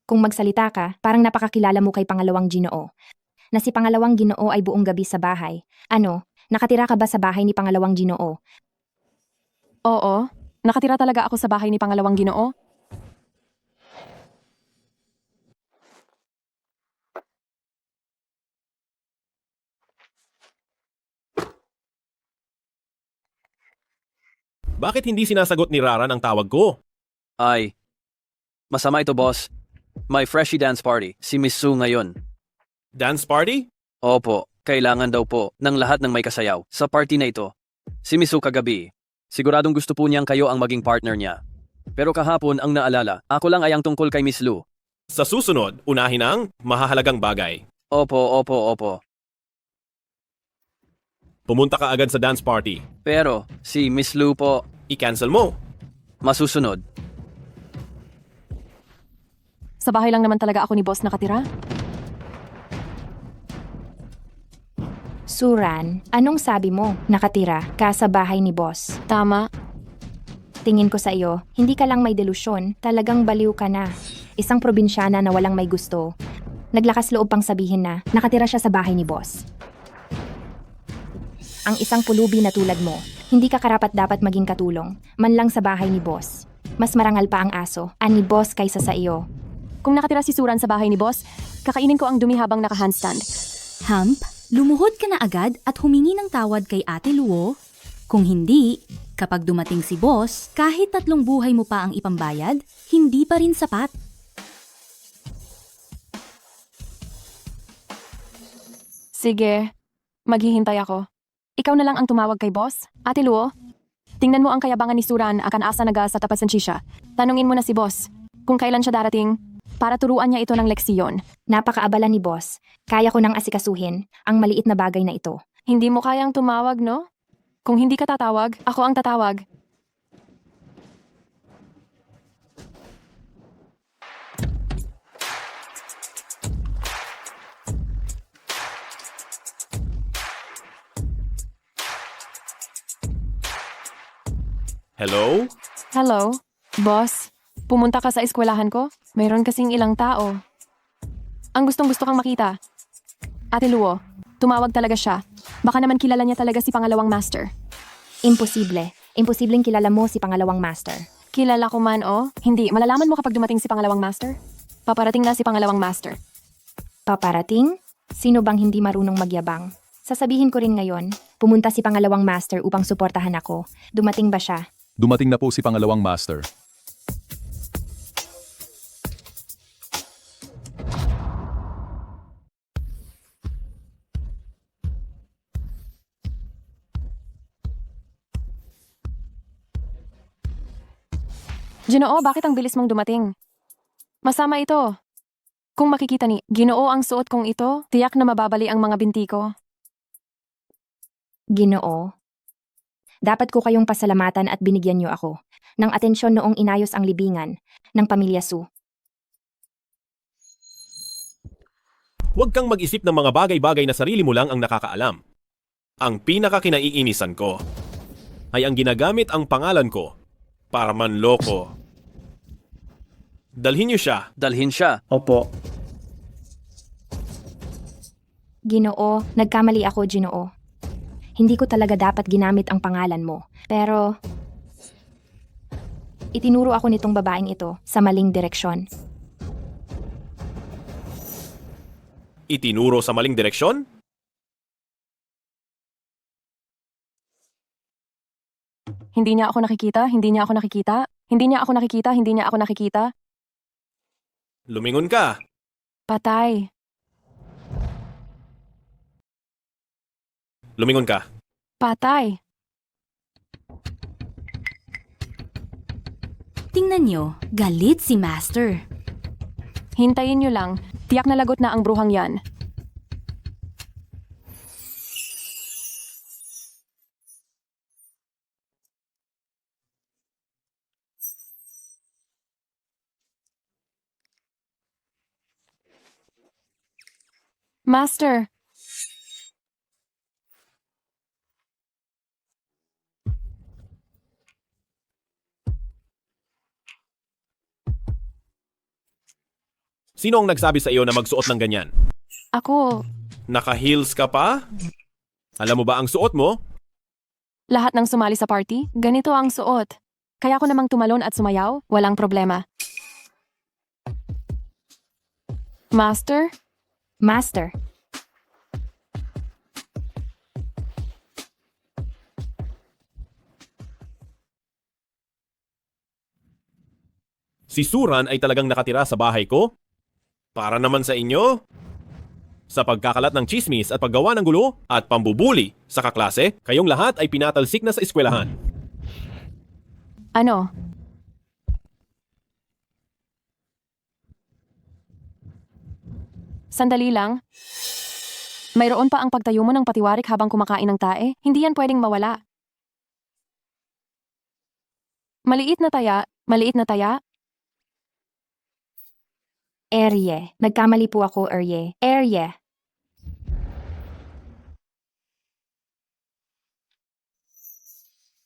Kung magsalita ka, parang napakakilala mo kay Pangalawang Ginoo. Na si Pangalawang Ginoo ay buong gabi sa bahay. Ano, nakatira ka ba sa bahay ni Pangalawang Ginoo?
Oo, nakatira talaga ako sa bahay ni Pangalawang Ginoo.
Bakit hindi sinasagot ni Raran ang tawag ko?
Ay, masama ito, boss. May freshie dance party, si Miss Su ngayon.
Dance party?
Opo, kailangan daw po ng lahat ng may kasayaw sa party na ito. Si Miss Su kagabi, siguradong gusto po niyang kayo ang maging partner niya. Pero kahapon ang naalala, ako lang ay ang tungkol kay Miss Lu.
Sa susunod, unahin ang mahahalagang bagay.
Opo.
Pumunta ka agad sa dance party.
Pero, si Miss Lu po,
I-cancel mo.
masusunod.
Sa bahay lang naman talaga ako ni boss nakatira.
Suran, anong sabi mo? Nakatira ka sa bahay ni boss.
Tama.
Tingin ko sa iyo, hindi ka lang may delusyon, talagang baliw ka na. Isang probinsyana na walang may gusto. Naglakas loob pang sabihin na nakatira siya sa bahay ni boss. Ang isang pulubi na tulad mo, hindi ka karapat-dapat maging katulong, man lang sa bahay ni boss. Mas marangal pa ang aso, ani boss kaysa sa iyo.
Kung nakatira si Suran sa bahay ni boss, kakainin ko ang dumi habang naka-handstand.
Hump, lumuhod ka na agad at humingi ng tawad kay Ate Luo. Kung hindi, kapag dumating si boss, kahit 3 buhay mo pa ang ipambayad, hindi pa rin sapat.
Sige, maghihintay ako. Ikaw na lang ang tumawag kay boss. Ate Luo, tingnan mo ang kayabangan ni Suran akan asa naga sa tapat siya. Tanungin mo na si boss kung kailan siya darating para turuan niya ito ng leksiyon.
Napakaabala ni boss. Kaya ko nang asikasuhin ang maliit na bagay na ito.
Hindi mo kayang tumawag, no? Kung hindi ka tatawag, ako ang tatawag.
Hello?
Hello? Boss, pumunta ka sa eskwelahan ko? Mayroon kasing ilang tao. Ang gustong-gusto kang makita. Ate Luo, tumawag talaga siya. Baka naman kilala niya talaga si Pangalawang Master.
Imposible. Imposibleng kilala mo si Pangalawang Master.
Kilala ko man o? Hindi, malalaman mo kapag dumating si Pangalawang Master. Paparating na si Pangalawang Master.
Paparating? Sino bang hindi marunong magyabang? Sasabihin ko rin ngayon, pumunta si Pangalawang Master upang suportahan ako. Dumating ba siya?
Dumating na po si Pangalawang Master.
Ginoo, bakit ang bilis mong dumating? Masama ito. Kung makikita ni Ginoo ang suot kong ito, tiyak na mababali ang mga binti ko.
Ginoo. Dapat ko kayong pasalamatan at binigyan niyo ako ng atensyon noong inayos ang libingan ng pamilya Su.
Huwag kang mag-isip ng mga bagay-bagay na sarili mo lang ang nakakaalam. Ang pinakakinaiinisan ko ay ang ginagamit ang pangalan ko para manloko. Dalhin niyo siya.
Dalhin siya.
Opo.
Ginoo, nagkamali ako, Ginoo. Hindi ko talaga dapat ginamit ang pangalan mo. Pero, itinuro ako nitong babaeng ito sa maling direksyon.
Itinuro sa maling direksyon?
Hindi niya ako nakikita, hindi niya ako nakikita, hindi niya ako nakikita, hindi niya ako nakikita.
Lumingon ka.
Patay.
Lumingon ka.
Patay.
Tingnan nyo, galit si Master.
Hintayin nyo lang. Tiyak na lagot na ang bruhang yan. Master,
Sino ang nagsabi sa iyo na magsuot ng ganyan?
ako,
Naka-heels ka pa? Alam mo ba ang suot mo?
lahat ng sumali sa party, ganito ang suot. Kaya ko namang tumalon at sumayaw, walang problema. Master?
Master,
Si Suran ay talagang nakatira sa bahay ko? Para naman sa inyo? Sa pagkakalat ng chismis at paggawa ng gulo at pambubuli sa kaklase, kayong lahat ay pinatalsik na sa eskwelahan.
Ano? Sandali lang. Mayroon pa ang pagtayo mo ng patiwarik habang kumakain ng tae. Hindi yan pwedeng mawala. Maliit na taya, maliit na taya.
Erye. Nagkamali po ako, Erye. Erye.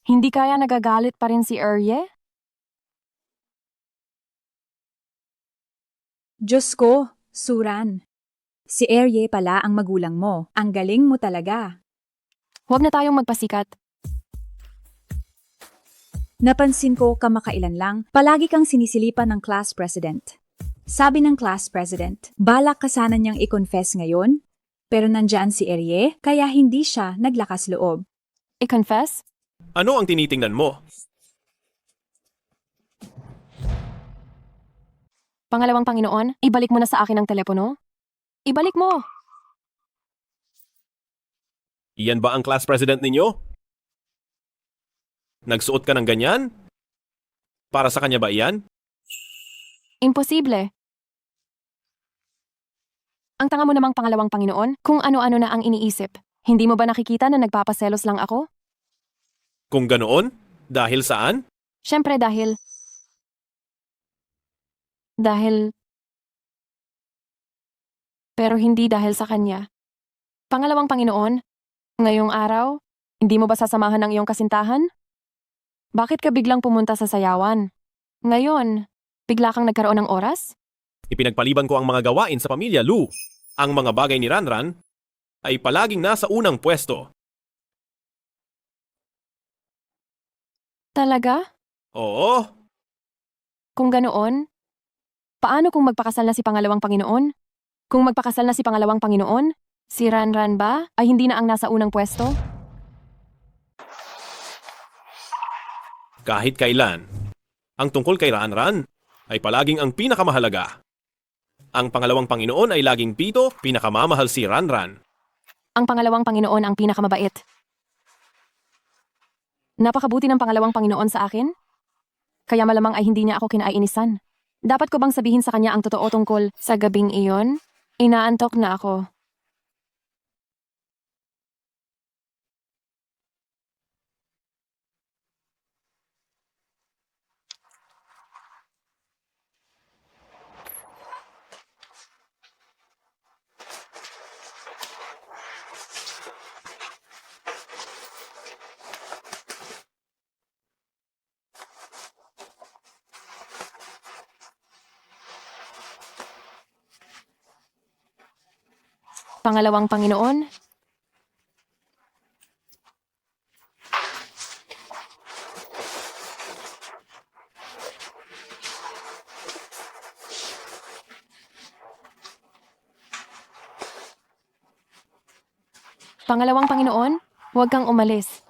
Hindi kaya nagagalit pa rin si Erye?
Diyos ko, Suran. Si Erye pala ang magulang mo. Ang galing mo talaga.
Huwag na tayong magpasikat.
Napansin ko kamakailan lang, palagi kang sinisilipan ng class president. Sabi ng class president, balak ka sana niyang i-confess ngayon, pero nandyan si Erye, kaya hindi siya naglakas loob.
I-confess?
Ano ang tinitingnan mo?
Pangalawang Panginoon, ibalik mo na sa akin ang telepono. Ibalik mo!
Iyan ba ang class president ninyo? Nagsuot ka ng ganyan? Para sa kanya ba iyan?
Imposible. Ang tanga mo namang pangalawang Panginoon, kung ano-ano na ang iniisip. Hindi mo ba nakikita na nagpapaselos lang ako?
Kung ganoon? Dahil saan?
Siyempre dahil... Pero hindi dahil sa kanya. Pangalawang Panginoon, ngayong araw, hindi mo ba sasamahan ang iyong kasintahan? Bakit ka biglang pumunta sa sayawan? Ngayon, bigla kang nagkaroon ng oras?
Ipinagpaliban ko ang mga gawain sa pamilya, Lu. Ang mga bagay ni Ranran ay palaging nasa unang pwesto.
Talaga?
Oo,
Kung ganoon, paano kung magpakasal na si Pangalawang Panginoon? Kung magpakasal na si Pangalawang Panginoon, si Ranran ba ay hindi na ang nasa unang pwesto?
kahit kailan. Ang tungkol kay Ranran ay palaging ang pinakamahalaga. Ang Pangalawang Panginoon ay laging pito, pinakamamahal si Ranran.
Ang Pangalawang Panginoon ang pinakamabait. Napakabuti ng Pangalawang Panginoon sa akin? Kaya malamang ay hindi niya ako kinaiinisan. Dapat ko bang sabihin sa kanya ang totoo tungkol sa gabing iyon? Inaantok na ako. Pangalawang Panginoon, Pangalawang Panginoon, huwag kang umalis.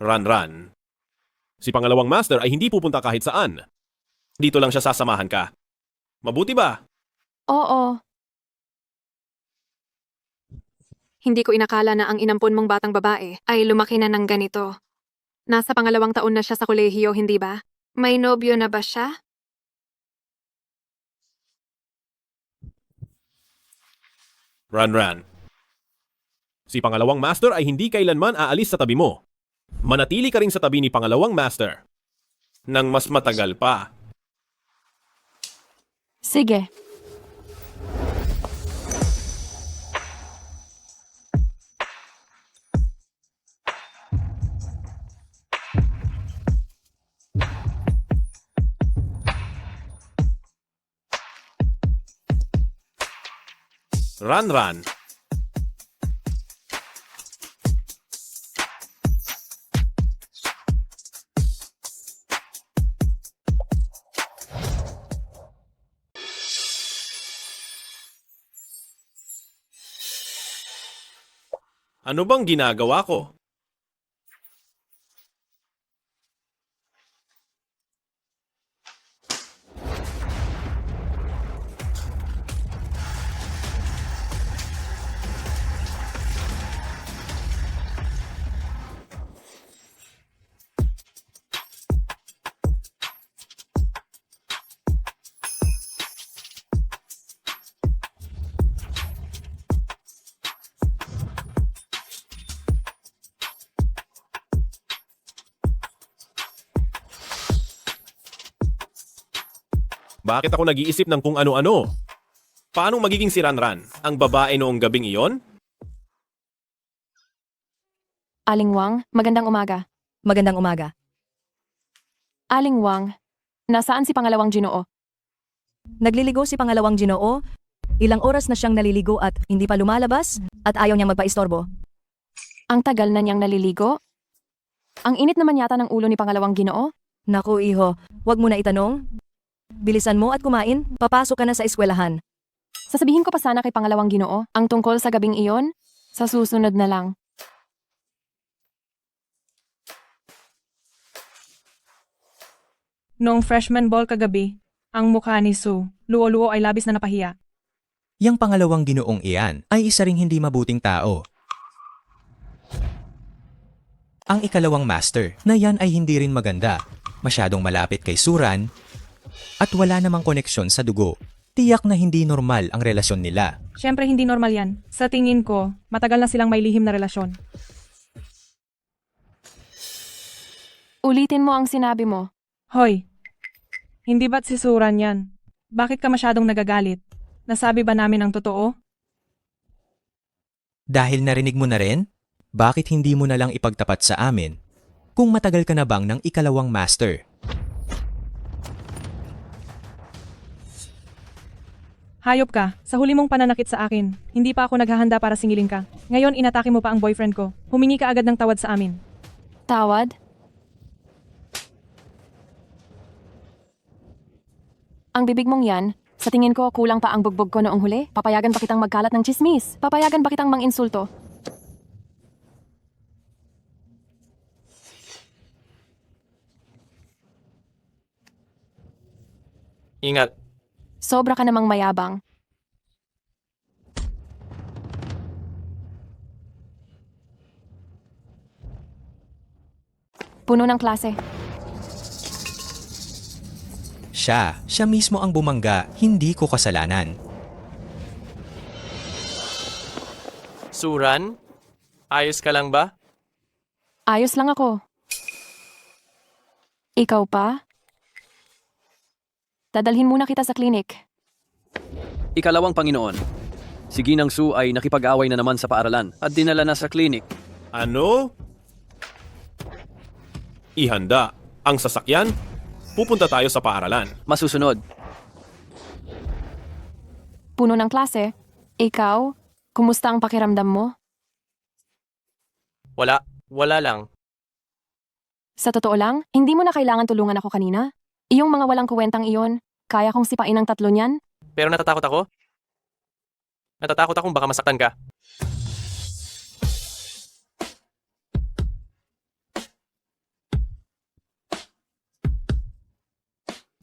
Ran. Si pangalawang master ay hindi pupunta kahit saan. Dito lang siya sasamahan ka. Mabuti ba?
Oo.
Hindi ko inakala na ang inampon mong batang babae ay lumaki na ng ganito. Nasa pangalawang taon na siya sa kolehiyo, hindi ba? May nobyo na ba siya?
Ran. Si pangalawang master ay hindi kailanman aalis sa tabi mo. Manatili ka rin sa tabi ni pangalawang master. Nang mas matagal pa.
Sige.
Ran. Ano bang ginagawa ko? Bakit ako nag-iisip ng kung ano-ano? Paano magiging si Ran, ang babae noong gabing iyon?
Aling Wang, magandang umaga.
Magandang umaga.
Aling Wang, nasaan si pangalawang Ginoo?
Nagliligo si pangalawang Ginoo. Ilang oras na siyang naliligo at hindi pa lumalabas at ayaw niyang magpaistorbo.
Ang tagal na niyang naliligo? Ang init naman yata ng ulo ni pangalawang Ginoo?
Naku iho, wag mo na itanong. Bilisan mo at kumain, papasok ka na sa eskwelahan.
Sasabihin ko pa sana kay pangalawang Ginoo ang tungkol sa gabing iyon. Sa susunod na lang.
Noong freshman ball kagabi, ang mukha ni Sue, luo-luo ay labis na napahiya.
Yang pangalawang Ginoong iyan ay isa ring hindi mabuting tao. Ang ikalawang master na yan ay hindi rin maganda. Masyadong malapit kay Suran at wala namang koneksyon sa dugo. Tiyak na hindi normal ang relasyon nila.
Siyempre hindi normal yan. Sa tingin ko, matagal na silang may lihim na relasyon.
Ulitin mo ang sinabi mo.
Hoy, hindi ba't si Suran yan? Bakit ka masyadong nagagalit? Nasabi ba namin ang totoo?
Dahil narinig mo na rin, bakit hindi mo na lang ipagtapat sa amin kung matagal ka na bang ng ikalawang master?
Hayop ka, sa huli mong pananakit sa akin, hindi pa ako naghahanda para singilin ka. Ngayon inatake mo pa ang boyfriend ko. Humingi ka agad ng tawad sa amin.
Tawad? Ang bibig mong yan, sa tingin ko kulang pa ang bugbog ko noong huli. Papayagan ba kitang magkalat ng chismis? Papayagan ba kitang manginsulto?
Ingat.
Sobra ka namang mayabang. Puno ng klase.
Siya mismo ang bumangga, hindi ko kasalanan.
Suran? Ayos ka lang ba?
Ayos lang ako. Ikaw pa? Dadalhin muna kita sa klinik.
Ikalawang Panginoon, si Ginang Sue ay nakipag-away na naman sa paaralan at dinala na sa klinik.
Ano? Ihanda ang sasakyan? Pupunta tayo sa paaralan.
Masusunod.
Puno ng klase. Ikaw, kumusta ang pakiramdam mo?
Wala lang.
Sa totoo lang, hindi mo na kailangan tulungan ako kanina. Iyong mga walang kuwentang iyon, kaya kong sipain ang tatlo niyan?
Pero natatakot ako. Natatakot akong baka masaktan ka.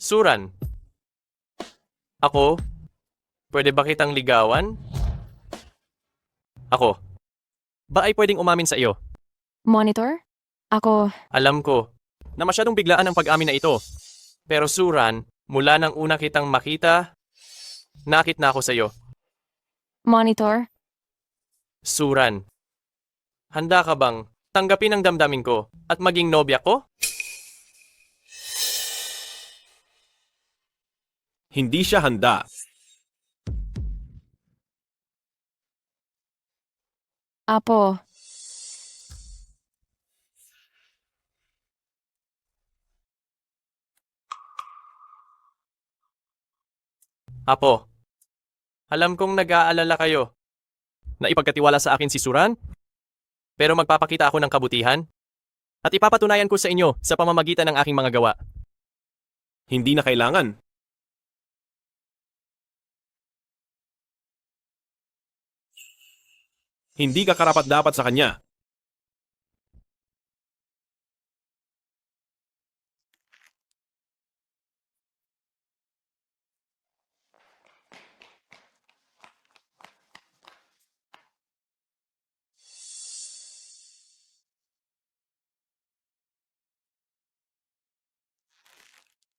Suran, ako, pwede ba kitang ligawan? Ako, ba ay pwedeng umamin sa iyo?
Monitor? Ako,
Alam ko na masyadong biglaan ang pag-amin na ito. Pero Suran, mula nang una kitang makita, nakit na ako sa iyo.
monitor?
Suran, handa ka bang tanggapin ang damdamin ko at maging nobya ko?
Hindi siya handa.
Apo,
Apo, alam kong nag-aalala kayo na ipagkatiwala sa akin si Suran, pero magpapakita ako ng kabutihan at ipapatunayan ko sa inyo sa pamamagitan ng aking mga gawa.
Hindi na kailangan. Hindi ka karapat-dapat sa kanya.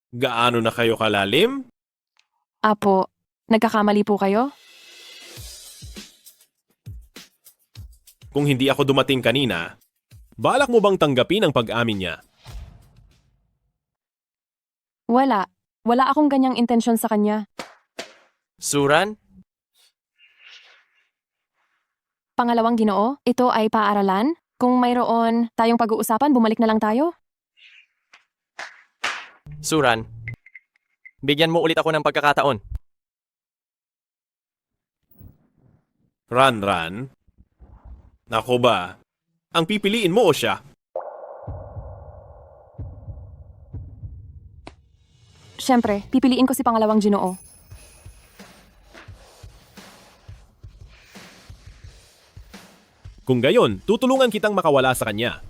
Gaano na kayo kalalim?
Apo, nagkakamali po kayo?
Kung hindi ako dumating kanina, balak mo bang tanggapin ang pag-amin niya?
Wala. Wala akong ganyang intensyon sa kanya.
Suran,
Pangalawang Ginoo, ito ay paaralan. Kung mayroon tayong pag-uusapan, bumalik na lang tayo.
Suran, bigyan mo ulit ako ng pagkakataon.
Ran. Nako ba? Ang pipiliin mo o siya?
Siyempre, pipiliin ko si Pangalawang Ginoo.
Kung gayon, tutulungan kitang makawala sa kanya.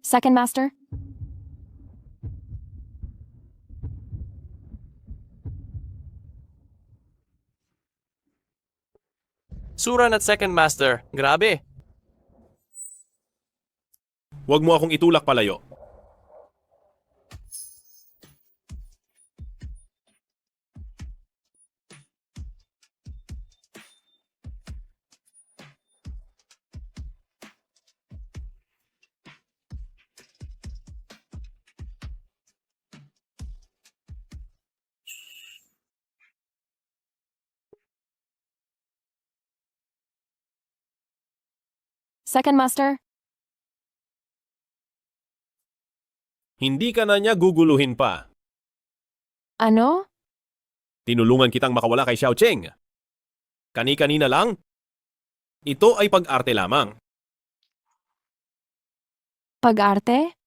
Second Master?
Suran at Second Master, grabe.
Huwag mo akong itulak palayo.
Second Master?
Hindi ka na niya guguluhin pa.
Ano?
Tinulungan kitang makawala kay Xiao Cheng. Kani-kanina lang. Ito ay pag-arte lamang.
Pag-arte?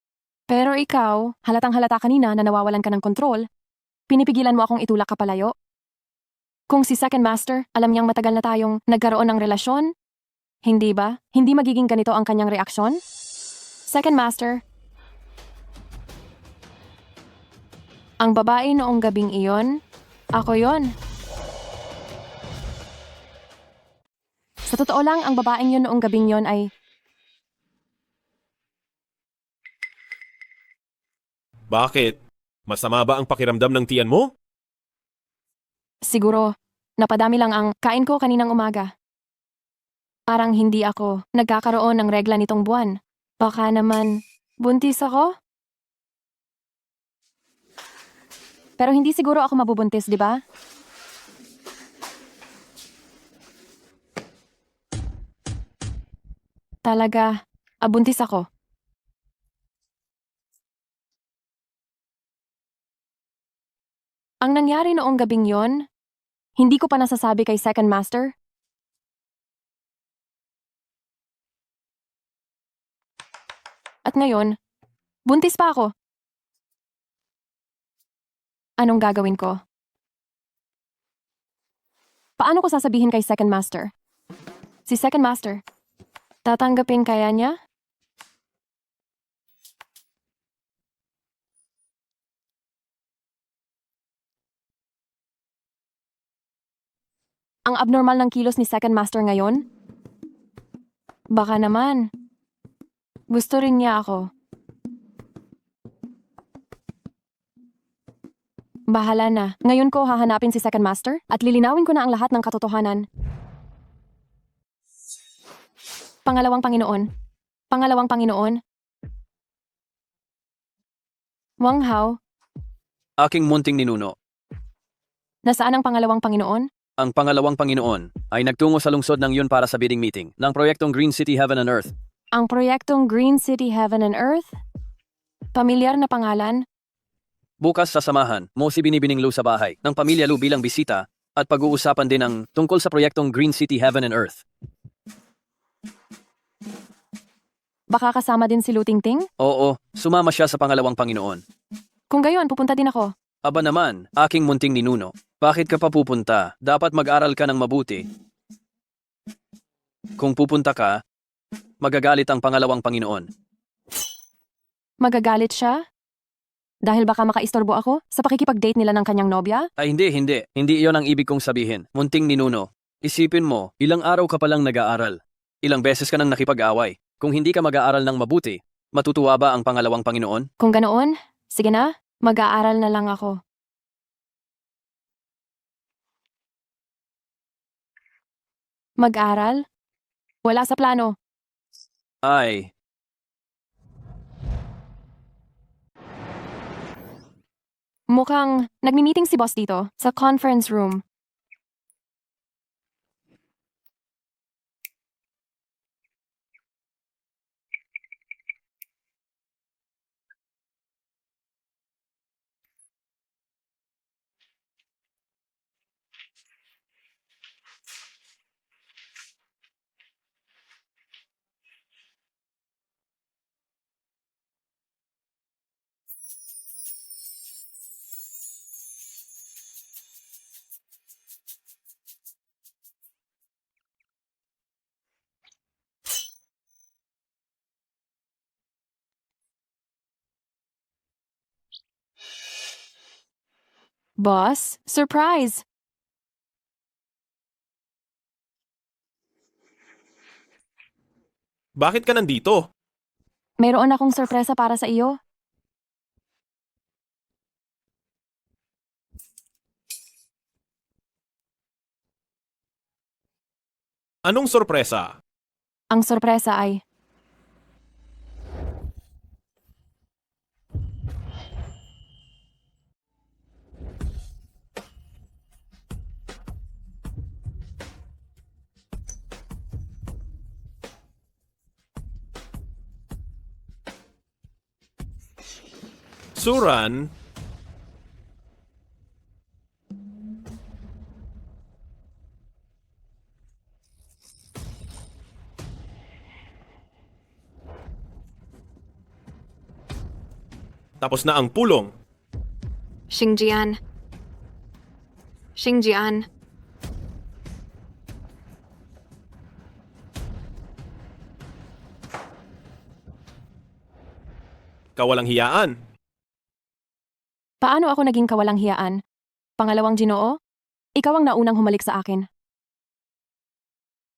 Pero ikaw, halatang-halata kanina na nawawalan ka ng kontrol. Pinipigilan mo akong itulak ka palayo. Kung si Second Master, alam niyang matagal na tayong nagkaroon ng relasyon, hindi ba? Hindi magiging ganito ang kanyang reaksyon? Second Master, ang babae noong gabing iyon, ako yon. Sa totoo lang, ang babaeng yun noong gabing yon ay
Bakit? Masama ba ang pakiramdam ng tiyan mo?
siguro napadami lang ang kain ko kaninang umaga. Parang hindi ako nagkakaroon ng regla nitong buwan. Baka naman buntis ako? Pero hindi siguro ako mabubuntis, di ba? Talaga, buntis ako. Ang nangyari noong gabing yon, hindi ko pa nasasabi kay Second Master. At ngayon, buntis pa ako. Anong gagawin ko? Paano ko sasabihin kay Second Master? Si Second Master, tatanggapin kaya niya? Ang abnormal ng kilos ni Second Master ngayon? Baka naman. Gusto rin niya ako. Bahala na. Ngayon ko hahanapin si Second Master at lilinawin ko na ang lahat ng katotohanan. Pangalawang Panginoon. Pangalawang Panginoon. Wang Hao,
Aking munting ninuno.
nasaan ang pangalawang Panginoon?
Ang pangalawang Panginoon ay nagtungo sa lungsod ng yun para sa bidding meeting ng proyektong Green City Heaven and Earth.
Ang proyektong Green City Heaven and Earth? Pamilyar na pangalan?
Bukas sasamahan mo si Binibining Lu sa bahay ng Pamilya Lu bilang bisita at pag-uusapan din ang tungkol sa proyektong Green City Heaven and Earth.
Baka kasama din si Lu Tingting?
Oo, sumama siya sa pangalawang Panginoon.
Kung gayon, pupunta din ako.
Aba naman, aking munting ninuno. Bakit ka pa pupunta? Dapat mag-aral ka ng mabuti. Kung pupunta ka, magagalit ang pangalawang Panginoon.
Magagalit siya? Dahil baka makaistorbo ako sa pakikipag-date nila ng kanyang nobya?
Ay hindi. Hindi iyon ang ibig kong sabihin. Munting ninuno, isipin mo, ilang araw ka palang nag-aaral. Ilang beses ka nang nakipag-away. Kung hindi ka mag-aaral ng mabuti, matutuwa ba ang pangalawang Panginoon?
Kung ganoon, sige na, mag-aaral na lang ako. Mag-aral? Wala sa plano.
Ay,
Mukhang nagmi-meeting si boss dito sa conference room. Boss, surprise!
Bakit ka nandito?
Mayroon akong sorpresa para sa iyo.
Anong sorpresa?
Ang sorpresa ay
Suran, tapos na ang pulong.
Xingjian. Xingjian.
Kawalang hiyaan.
paano ako naging kawalang hiyaan? Pangalawang Ginoo? Ikaw ang naunang humalik sa akin.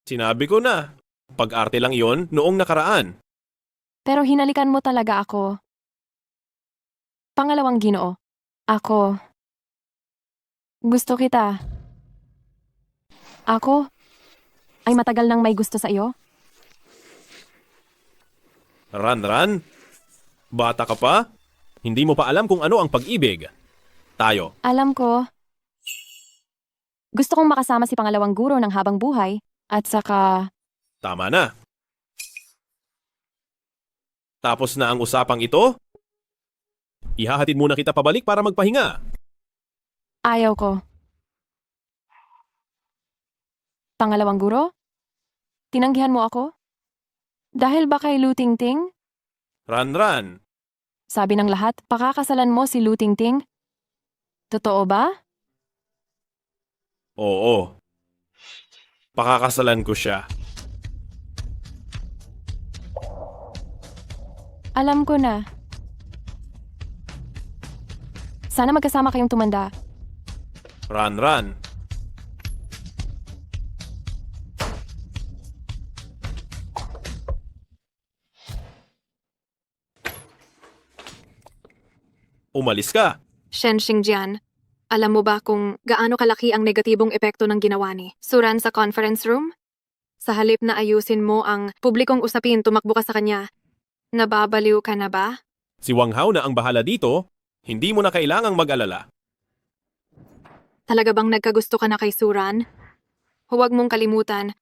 Sinabi ko na. Pag-arte lang yon noong nakaraan.
Pero hinalikan mo talaga ako. Pangalawang Ginoo. Ako. Gusto kita. Ako ay matagal nang may gusto sa iyo.
Ran. Bata ka pa? Hindi mo pa alam kung ano ang pag-ibig. Tayo.
Alam ko. Gusto kong makasama si pangalawang guro ng habang buhay at saka
Tama na. Tapos na ang usapang ito? Ihahatid muna kita pabalik para magpahinga.
ayaw ko. Pangalawang guro? Tinanggihan mo ako? Dahil ba kay Lu Tingting?
Ranran,
Sabi ng lahat, pakakasalan mo si Lu Tingting? Totoo ba?
oo. Pakakasalan ko siya.
Alam ko na. Sana magkasama kayong tumanda.
Ranran, umalis ka.
Shen Xingjian, alam mo ba kung gaano kalaki ang negatibong epekto ng ginawa ni Suran sa conference room? Sa halip na ayusin mo ang publikong usapin, tumakbo ka sa kanya. Nababaliw ka na ba?
Si Wang Hao na ang bahala dito. Hindi mo na kailangang mag-alala.
Talaga bang nagkagusto ka na kay Suran? Huwag mong kalimutan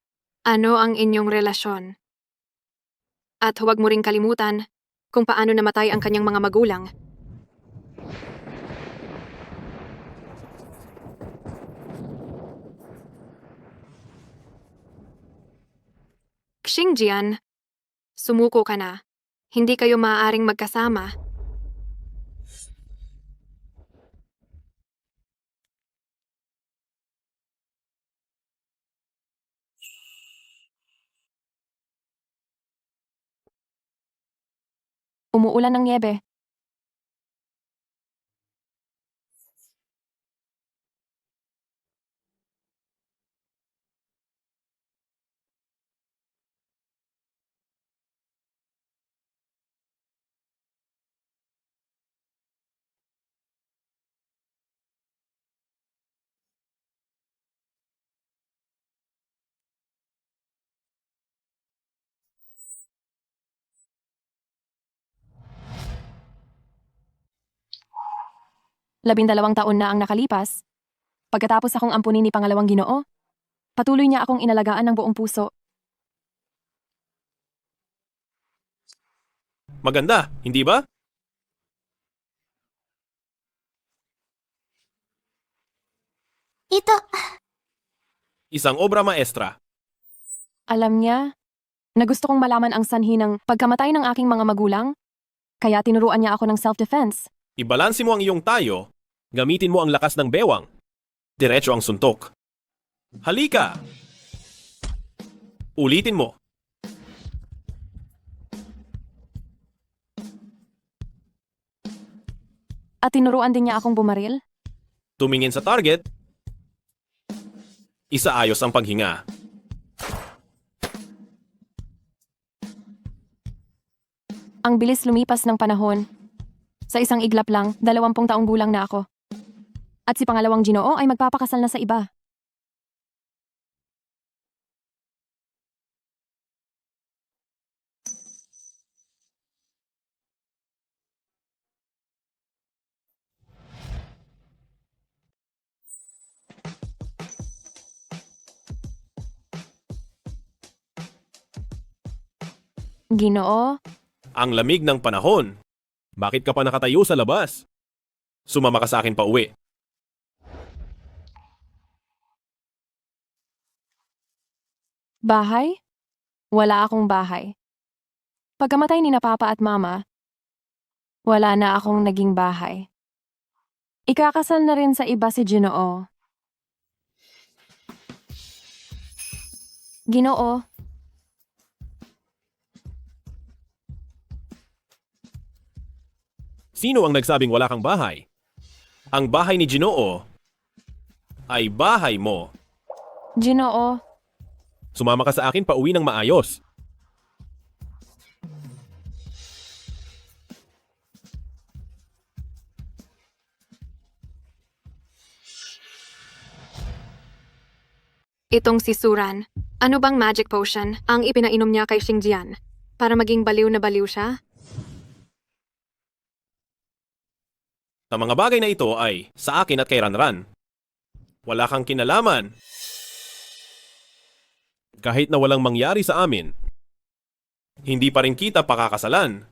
ano ang inyong relasyon. At huwag mo ring kalimutan kung paano namatay ang kanyang mga magulang. Xingjian, sumuko ka na. Hindi kayo maaaring magkasama.
Umuulan ng niebe. Labindalawang taon na ang nakalipas. Pagkatapos akong ampunin ni Pangalawang Ginoo, patuloy niya akong inalagaan ng buong puso.
Maganda, hindi ba?
Ito,
Isang obra maestra.
Alam niya na gusto kong malaman ang sanhi ng pagkamatay ng aking mga magulang, kaya tinuruan niya ako ng self-defense.
Ibalansi mo ang iyong tayo. Gamitin mo ang lakas ng bewang. Diretso ang suntok. Halika! Ulitin mo.
At tinuruan din niya akong bumaril.
Tumingin sa target. Isaayos ang paghinga.
Ang bilis lumipas ng panahon. Sa isang iglap lang, 20 taong gulang na ako. At si Pangalawang Ginoo ay magpapakasal na sa iba. Ginoo,
Ang lamig ng panahon. Bakit ka pa nakatayo sa labas? Sumama ka sa akin pa uwi.
bahay? Wala akong bahay. Pagkamatay ni na Papa at Mama, wala na akong naging bahay. Ikakasal na rin sa iba si Ginoo. Ginoo,
Sino ang nagsabing wala kang bahay? Ang bahay ni Ginoo ay bahay mo.
Ginoo,
Sumama ka sa akin pa uwi ng maayos.
Itong si Suran, ano bang magic potion ang ipinainom niya kay Xingjian para maging baliw na baliw siya?
Ang mga bagay na ito ay sa akin at kay Ranran. Wala kang kinalaman. Kahit na walang mangyari sa amin, hindi pa rin kita pakakasalan.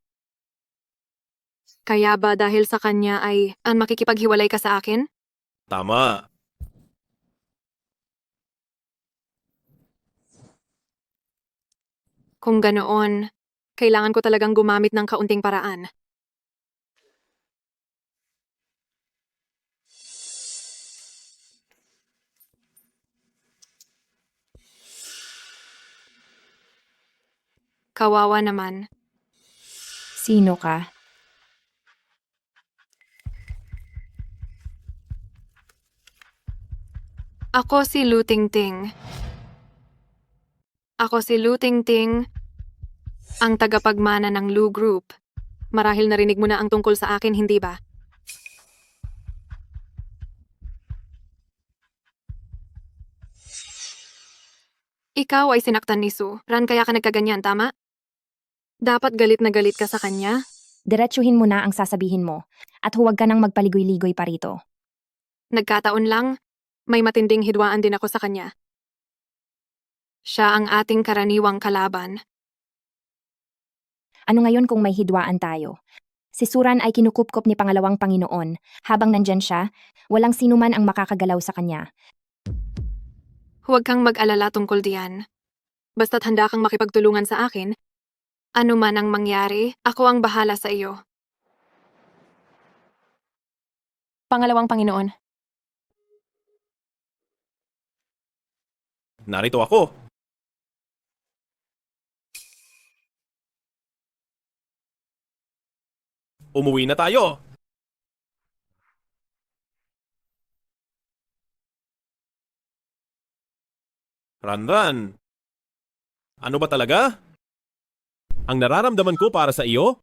Kaya ba dahil sa kanya ay ang makikipaghiwalay ka sa akin?
Tama.
Kung ganoon, Kailangan ko talagang gumamit ng kaunting paraan. Kawawa naman.
Sino ka?
Ako si Lu Tingting. Ako si Lu Tingting, ang tagapagmana ng Lu Group. Marahil narinig mo na ang tungkol sa akin, hindi ba? Ikaw ay sinaktan ni Sue. Ran, kaya ka nagkaganyan, tama? Dapat galit na galit ka sa kanya.
Diretsuhin mo na ang sasabihin mo at huwag ka nang magpaligoy-ligoy pa rito.
Nagkataon lang, may matinding hidwaan din ako sa kanya. Siya ang ating karaniwang kalaban.
Ano ngayon kung may hidwaan tayo? Si Suran ay kinukupkop ni Pangalawang Panginoon. Habang nandyan siya, walang sinuman ang makakagalaw sa kanya.
Huwag kang mag-alala tungkol diyan. Basta't handa kang makipagtulungan sa akin, ano man ang mangyari, ako ang bahala sa iyo.
Pangalawang Panginoon.
Narito ako. Umuwi na tayo. Ranran. Ano ba talaga? Ang nararamdaman ko para sa iyo?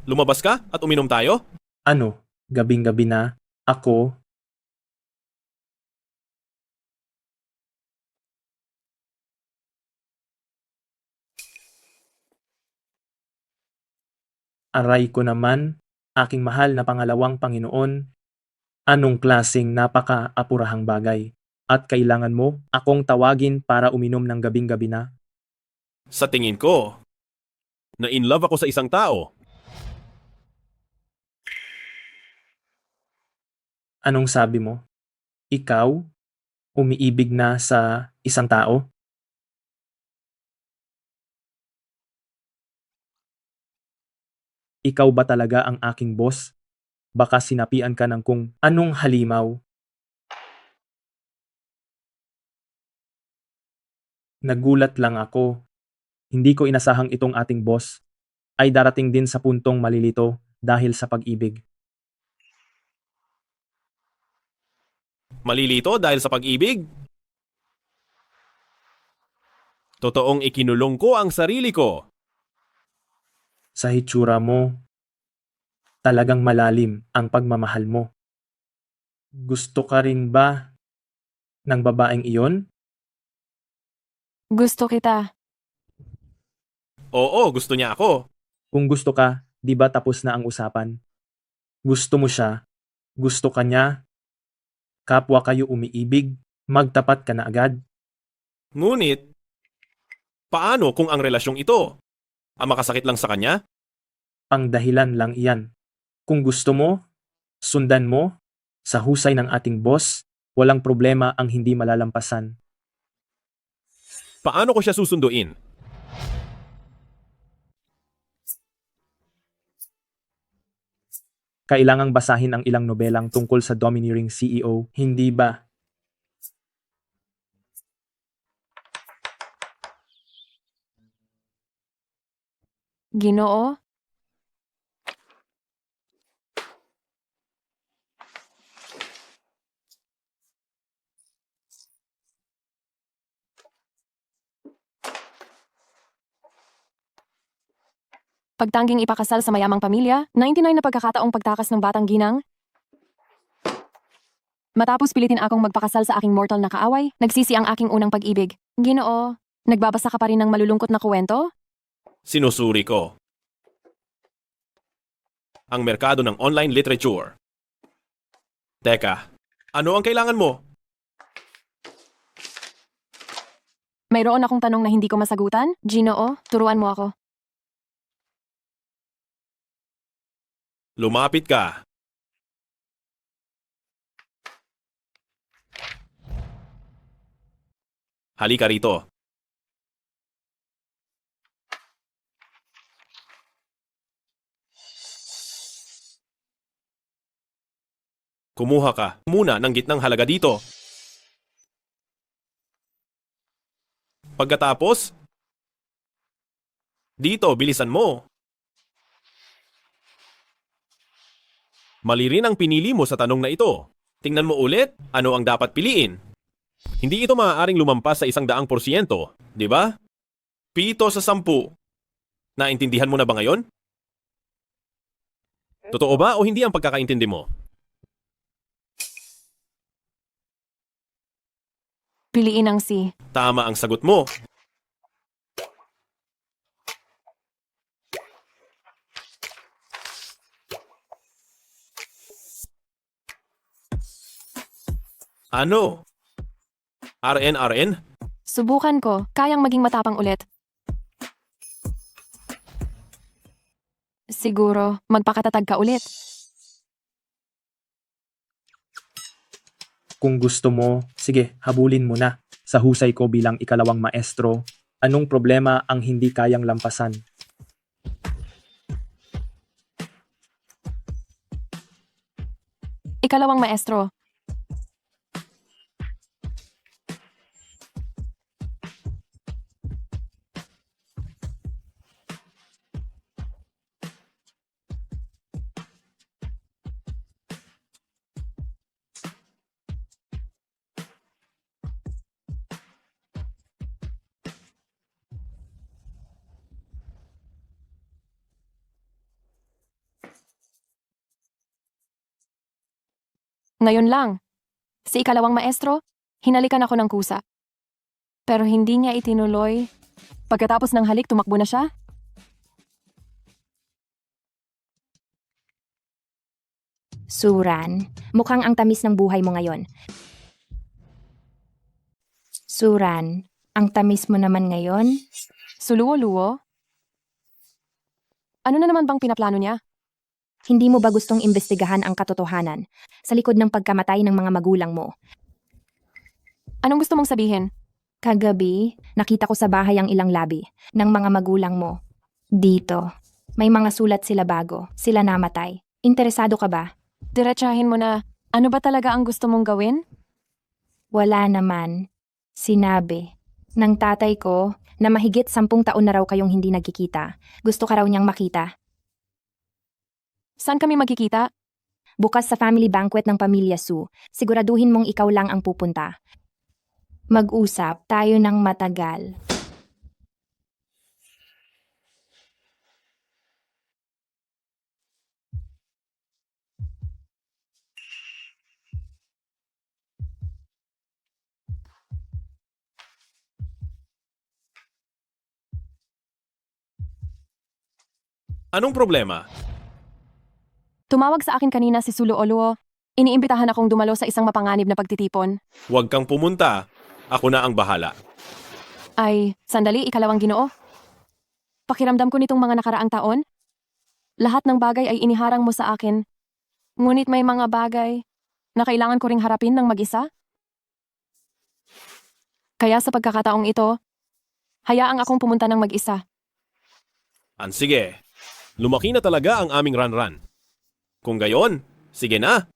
Lumabas ka at uminom tayo?
Ano, gabing-gabi na, ako, aray ko naman, aking mahal na Pangalawang Panginoon, anong klaseng napaka-apurahang bagay, at kailangan mo akong tawagin para uminom ng gabing-gabi na?
Sa tingin ko, na-in-love ako sa isang tao.
Anong sabi mo? Ikaw, umiibig na sa isang tao? Ikaw ba talaga ang aking boss? Baka sinapian ka ng kung anong halimaw. Nagulat lang ako. Hindi ko inasahang itong ating boss ay darating din sa puntong malilito dahil sa pag-ibig.
Malilito dahil sa pag-ibig? Totoong ikinulong ko ang sarili ko.
Sa hitsura mo, talagang malalim ang pagmamahal mo. Gusto ka rin ba ng babaeng iyon?
Gusto kita.
Oo, gusto niya ako.
Kung gusto ka, di ba tapos na ang usapan? Gusto mo siya, gusto ka niya, kapwa kayo umiibig, magtapat ka na agad.
Ngunit, paano kung ang relasyong ito ang makasakit lang sa kanya?
Pangdahilan lang iyan. Kung gusto mo, sundan mo, sa husay ng ating boss, walang problema ang hindi malalampasan.
Paano ko siya susunduin?
Kailangang basahin ang ilang nobelang tungkol sa domineering CEO, hindi ba?
Ginoo? Pagtangging ipakasal sa mayamang pamilya, 99 na pagkakataong pagtakas ng batang ginang. Matapos pilitin akong magpakasal sa aking mortal na kaaway, nagsisi ang aking unang pag-ibig. Ginoo, nagbabasa ka pa rin ng malulungkot na kwento?
Sinusuri ko ang merkado ng online literature. Teka, ano ang kailangan mo?
Mayroon akong tanong na hindi ko masagutan. Ginoo, turuan mo ako.
Lumapit ka. Halika rito. Kumuha ka muna ng gitnang halaga dito. Pagkatapos, dito, bilisan mo. Mali rin ang pinili mo sa tanong na ito. Tingnan mo ulit, ano ang dapat piliin? Hindi ito maaaring lumampas sa 100%, di ba? 7 sa 10. Naintindihan mo na ba ngayon? Totoo ba o hindi ang pagkakaintindi mo?
Piliin ang C.
Tama ang sagot mo. Ano? RN?
Subukan ko. Kayang maging matapang ulit. Siguro, magpakatatag ka ulit.
Kung gusto mo, sige, habulin mo na. Sa husay ko bilang ikalawang maestro, anong problema ang hindi kayang lampasan?
Ikalawang maestro. Ngayon lang. Si ikalawang maestro, hinalikan ako ng kusa. Pero hindi niya itinuloy. Pagkatapos ng halik, tumakbo na siya.
Suran, mukhang ang tamis ng buhay mo ngayon. Suran, ang tamis mo naman ngayon.
Suluwo-luwo? Ano na naman bang pinaplano niya?
Hindi mo ba gustong imbestigahan ang katotohanan sa likod ng pagkamatay ng mga magulang mo?
Anong gusto mong sabihin?
Kagabi, nakita ko sa bahay ang ilang labi ng mga magulang mo. Dito, may mga sulat sila bago, sila namatay. Interesado ka ba?
Diretsahin mo na, ano ba talaga ang gusto mong gawin?
Wala naman. Sinabi ng tatay ko na mahigit 10 taon na raw kayong hindi nagkikita. Gusto ka raw niyang makita.
Saan kami magkikita?
Bukas sa family banquet ng Pamilya Su. Siguraduhin mong ikaw lang ang pupunta. Mag-usap tayo ng matagal.
Anong problema?
Tumawag sa akin kanina si Suluoluo. Iniimbitahan akong dumalo sa isang mapanganib na pagtitipon.
Huwag kang pumunta. Ako na ang bahala.
Ay, sandali, ikalawang Ginoo. Pakiramdam ko nitong mga nakaraang taon. Lahat ng bagay ay iniharang mo sa akin. Ngunit may mga bagay na kailangan ko ring harapin ng mag-isa. Kaya sa pagkakataong ito, hayaang akong pumunta ng mag-isa.
Sige, lumaki na talaga ang aming ranran. Kung gayon, sige na.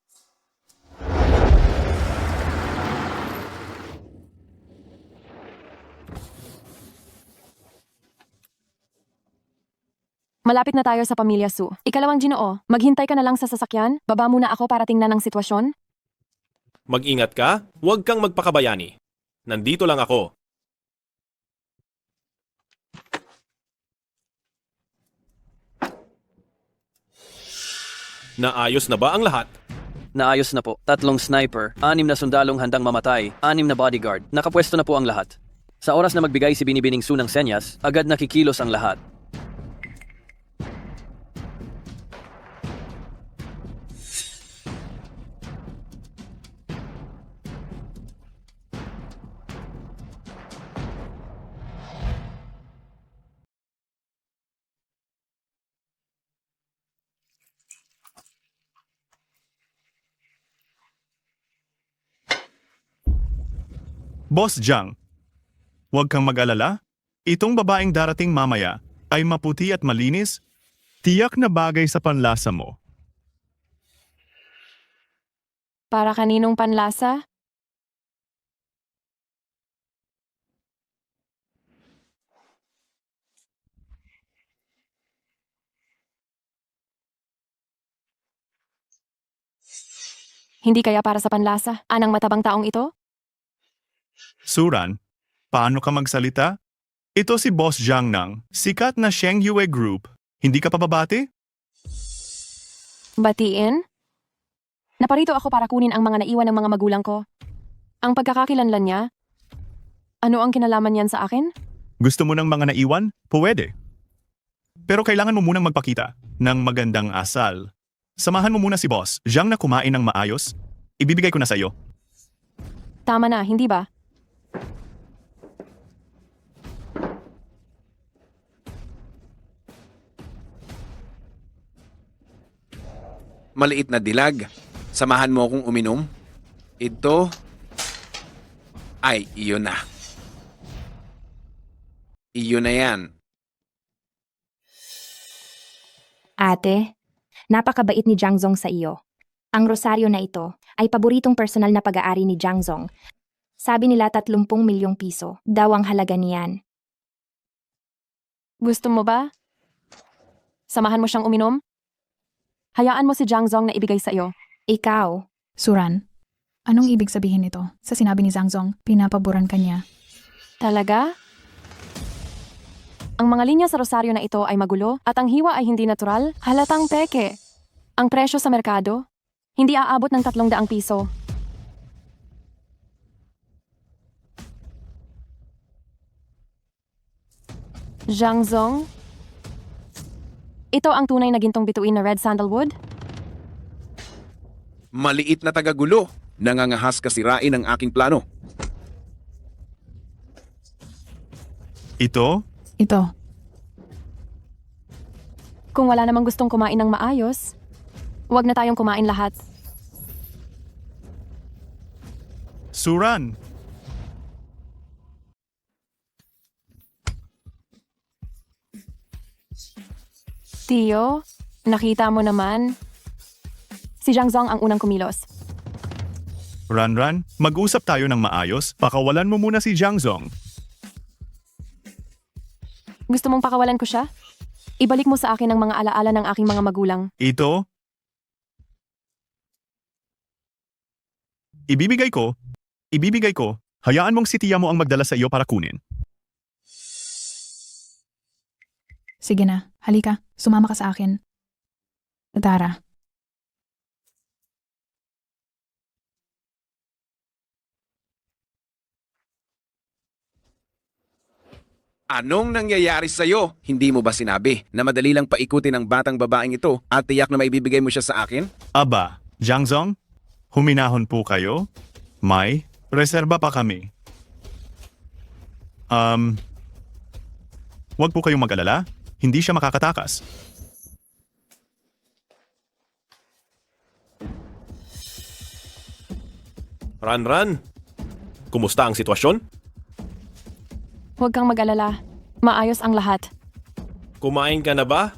Malapit na tayo sa Pamilya Su. Ikalawang Ginoo, maghintay ka na lang sa sasakyan. Baba muna ako para tingnan ang sitwasyon.
Mag-ingat ka, huwag kang magpakabayani. Nandito lang ako. Naayos na ba ang lahat?
Naayos na po. 3 sniper, 6 na sundalong handang mamatay, 6 na bodyguard. Nakapwesto na po ang lahat. Sa oras na magbigay si Binibining Su ng senyas, agad nakikilos ang lahat.
Boss Jiang, Huwag kang mag-alala. Itong babaeng darating mamaya ay maputi at malinis. Tiyak na bagay sa panlasa mo.
Para kaninong panlasa? Hindi kaya para sa panlasa? Anang matabang taong ito?
Suran, paano ka magsalita? Ito si Boss Jiang ng sikat na Sheng Yue Group. Hindi ka pa babati?
Batiin? Naparito ako para kunin ang mga naiwan ng mga magulang ko. Ang pagkakakilanlan niya, ano ang kinalaman niyan sa akin?
Gusto mo ng mga naiwan? Pwede. Pero kailangan mo munang magpakita ng magandang asal. Samahan mo muna si Boss Jiang na kumain ng maayos. Ibibigay ko na sa iyo.
Tama na, hindi ba?
Maliit na dilag. Samahan mo akong uminom. Ito ay iyon na. Iyon na yan.
Ate, napakabait ni Jiang Zong sa iyo. Ang rosaryo na ito ay paboritong personal na pag-aari ni Jiang Zong. Sabi nila 30 milyong piso daw ang halaga niyan.
Gusto mo ba? Samahan mo siyang uminom? Hayaan mo si Jiang Zong na ibigay sa iyo.
Ikaw.
Suran, anong ibig sabihin nito? Sa sinabi ni Jiang Zong, pinapaboran ka niya.
Talaga? Ang mga linya sa rosaryo na ito ay magulo at ang hiwa ay hindi natural. Halatang peke. Ang presyo sa merkado, hindi aabot ng 300 piso. Jiang Zong? Ito ang tunay na gintong bituin na red sandalwood?
Maliit na tagagulo. Nangangahas kasirain ang aking plano.
Ito?
Ito.
Kung wala namang gustong kumain ng maayos, huwag na tayong kumain lahat.
Suran,
Tio, nakita mo naman. Si Jiang Zong ang unang kumilos.
Ranran, mag-usap tayo ng maayos. Pakawalan mo muna si Jiang Zong.
Gusto mong pakawalan ko siya? Ibalik mo sa akin ang mga alaala ng aking mga magulang.
Ito? Ibibigay ko. Hayaan mong si tiya mo ang magdala sa iyo para kunin.
Sige na, halika, sumama ka sa akin. Tara.
Anong nangyayari sa'yo? Hindi mo ba sinabi na madali lang paikutin ang batang babaeng ito at tiyak na maibibigay mo siya sa akin?
Aba, Jiang Zong, huminahon po kayo. May reserba pa kami. Huwag po kayong mag-alala. Hindi siya makakatakas.
Ran, kumusta ang sitwasyon?
Huwag kang mag-alala. Maayos ang lahat.
Kumain ka na ba?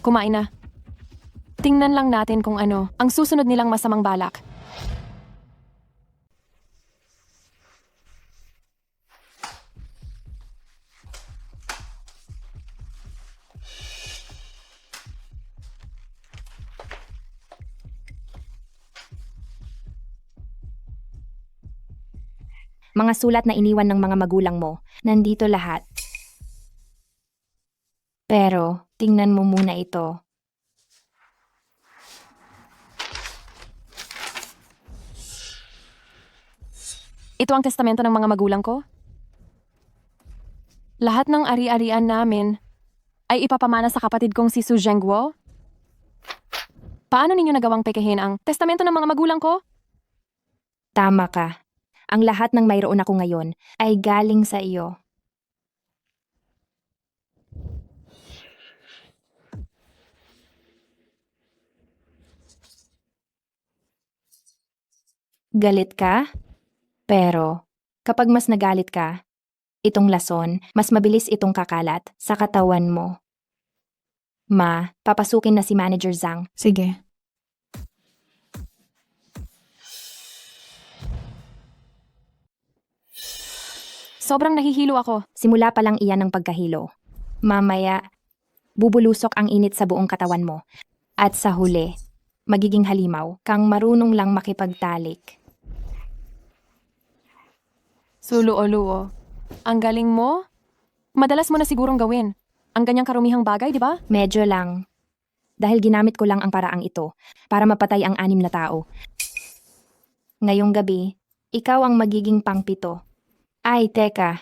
Kumain na. Tingnan lang natin kung ano ang susunod nilang masamang balak.
Mga sulat na iniwan ng mga magulang mo, nandito lahat. Pero, tingnan mo muna ito.
Ito ang testamento ng mga magulang ko. Lahat ng ari-arian namin ay ipapamana sa kapatid kong si Su Zhengguo. Paano ninyo nagawang pekehin ang testamento ng mga magulang ko?
Tama ka. Ang lahat ng mayroon ako ngayon ay galing sa iyo. Galit ka? Pero, kapag mas nagalit ka, itong lason, mas mabilis itong kakalat sa katawan mo. Ma, papasukin na si Manager Zhang.
Sige.
Sobrang nahihilo ako. Simula pa lang iyan ng pagkahilo. Mamaya, bubulusok ang init sa buong katawan mo. At sa huli, magiging halimaw kang marunong lang makipagtalik.
Suluo-luo. Ang galing mo? Madalas mo na sigurong gawin. Ang ganyang karumihang bagay, di ba?
Medyo lang. Dahil ginamit ko lang ang paraang ito para mapatay ang 6 na tao. Ngayong gabi, ikaw ang magiging pangpito. Ay, teka.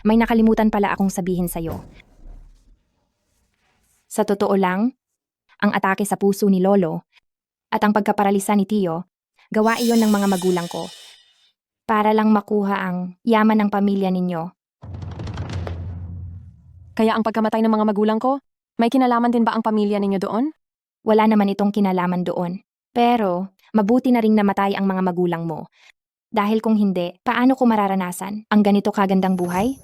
May nakalimutan pala akong sabihin sa'yo. Sa totoo lang, ang atake sa puso ni Lolo at ang pagkaparalisa ni Tio, gawa iyon ng mga magulang ko. Para lang makuha ang yaman ng pamilya ninyo.
Kaya ang pagkamatay ng mga magulang ko, may kinalaman din ba ang pamilya ninyo doon?
Wala naman itong kinalaman doon. Pero, mabuti na ring namatay ang mga magulang mo. Dahil kung hindi, paano ko mararanasan ang ganito kagandang buhay?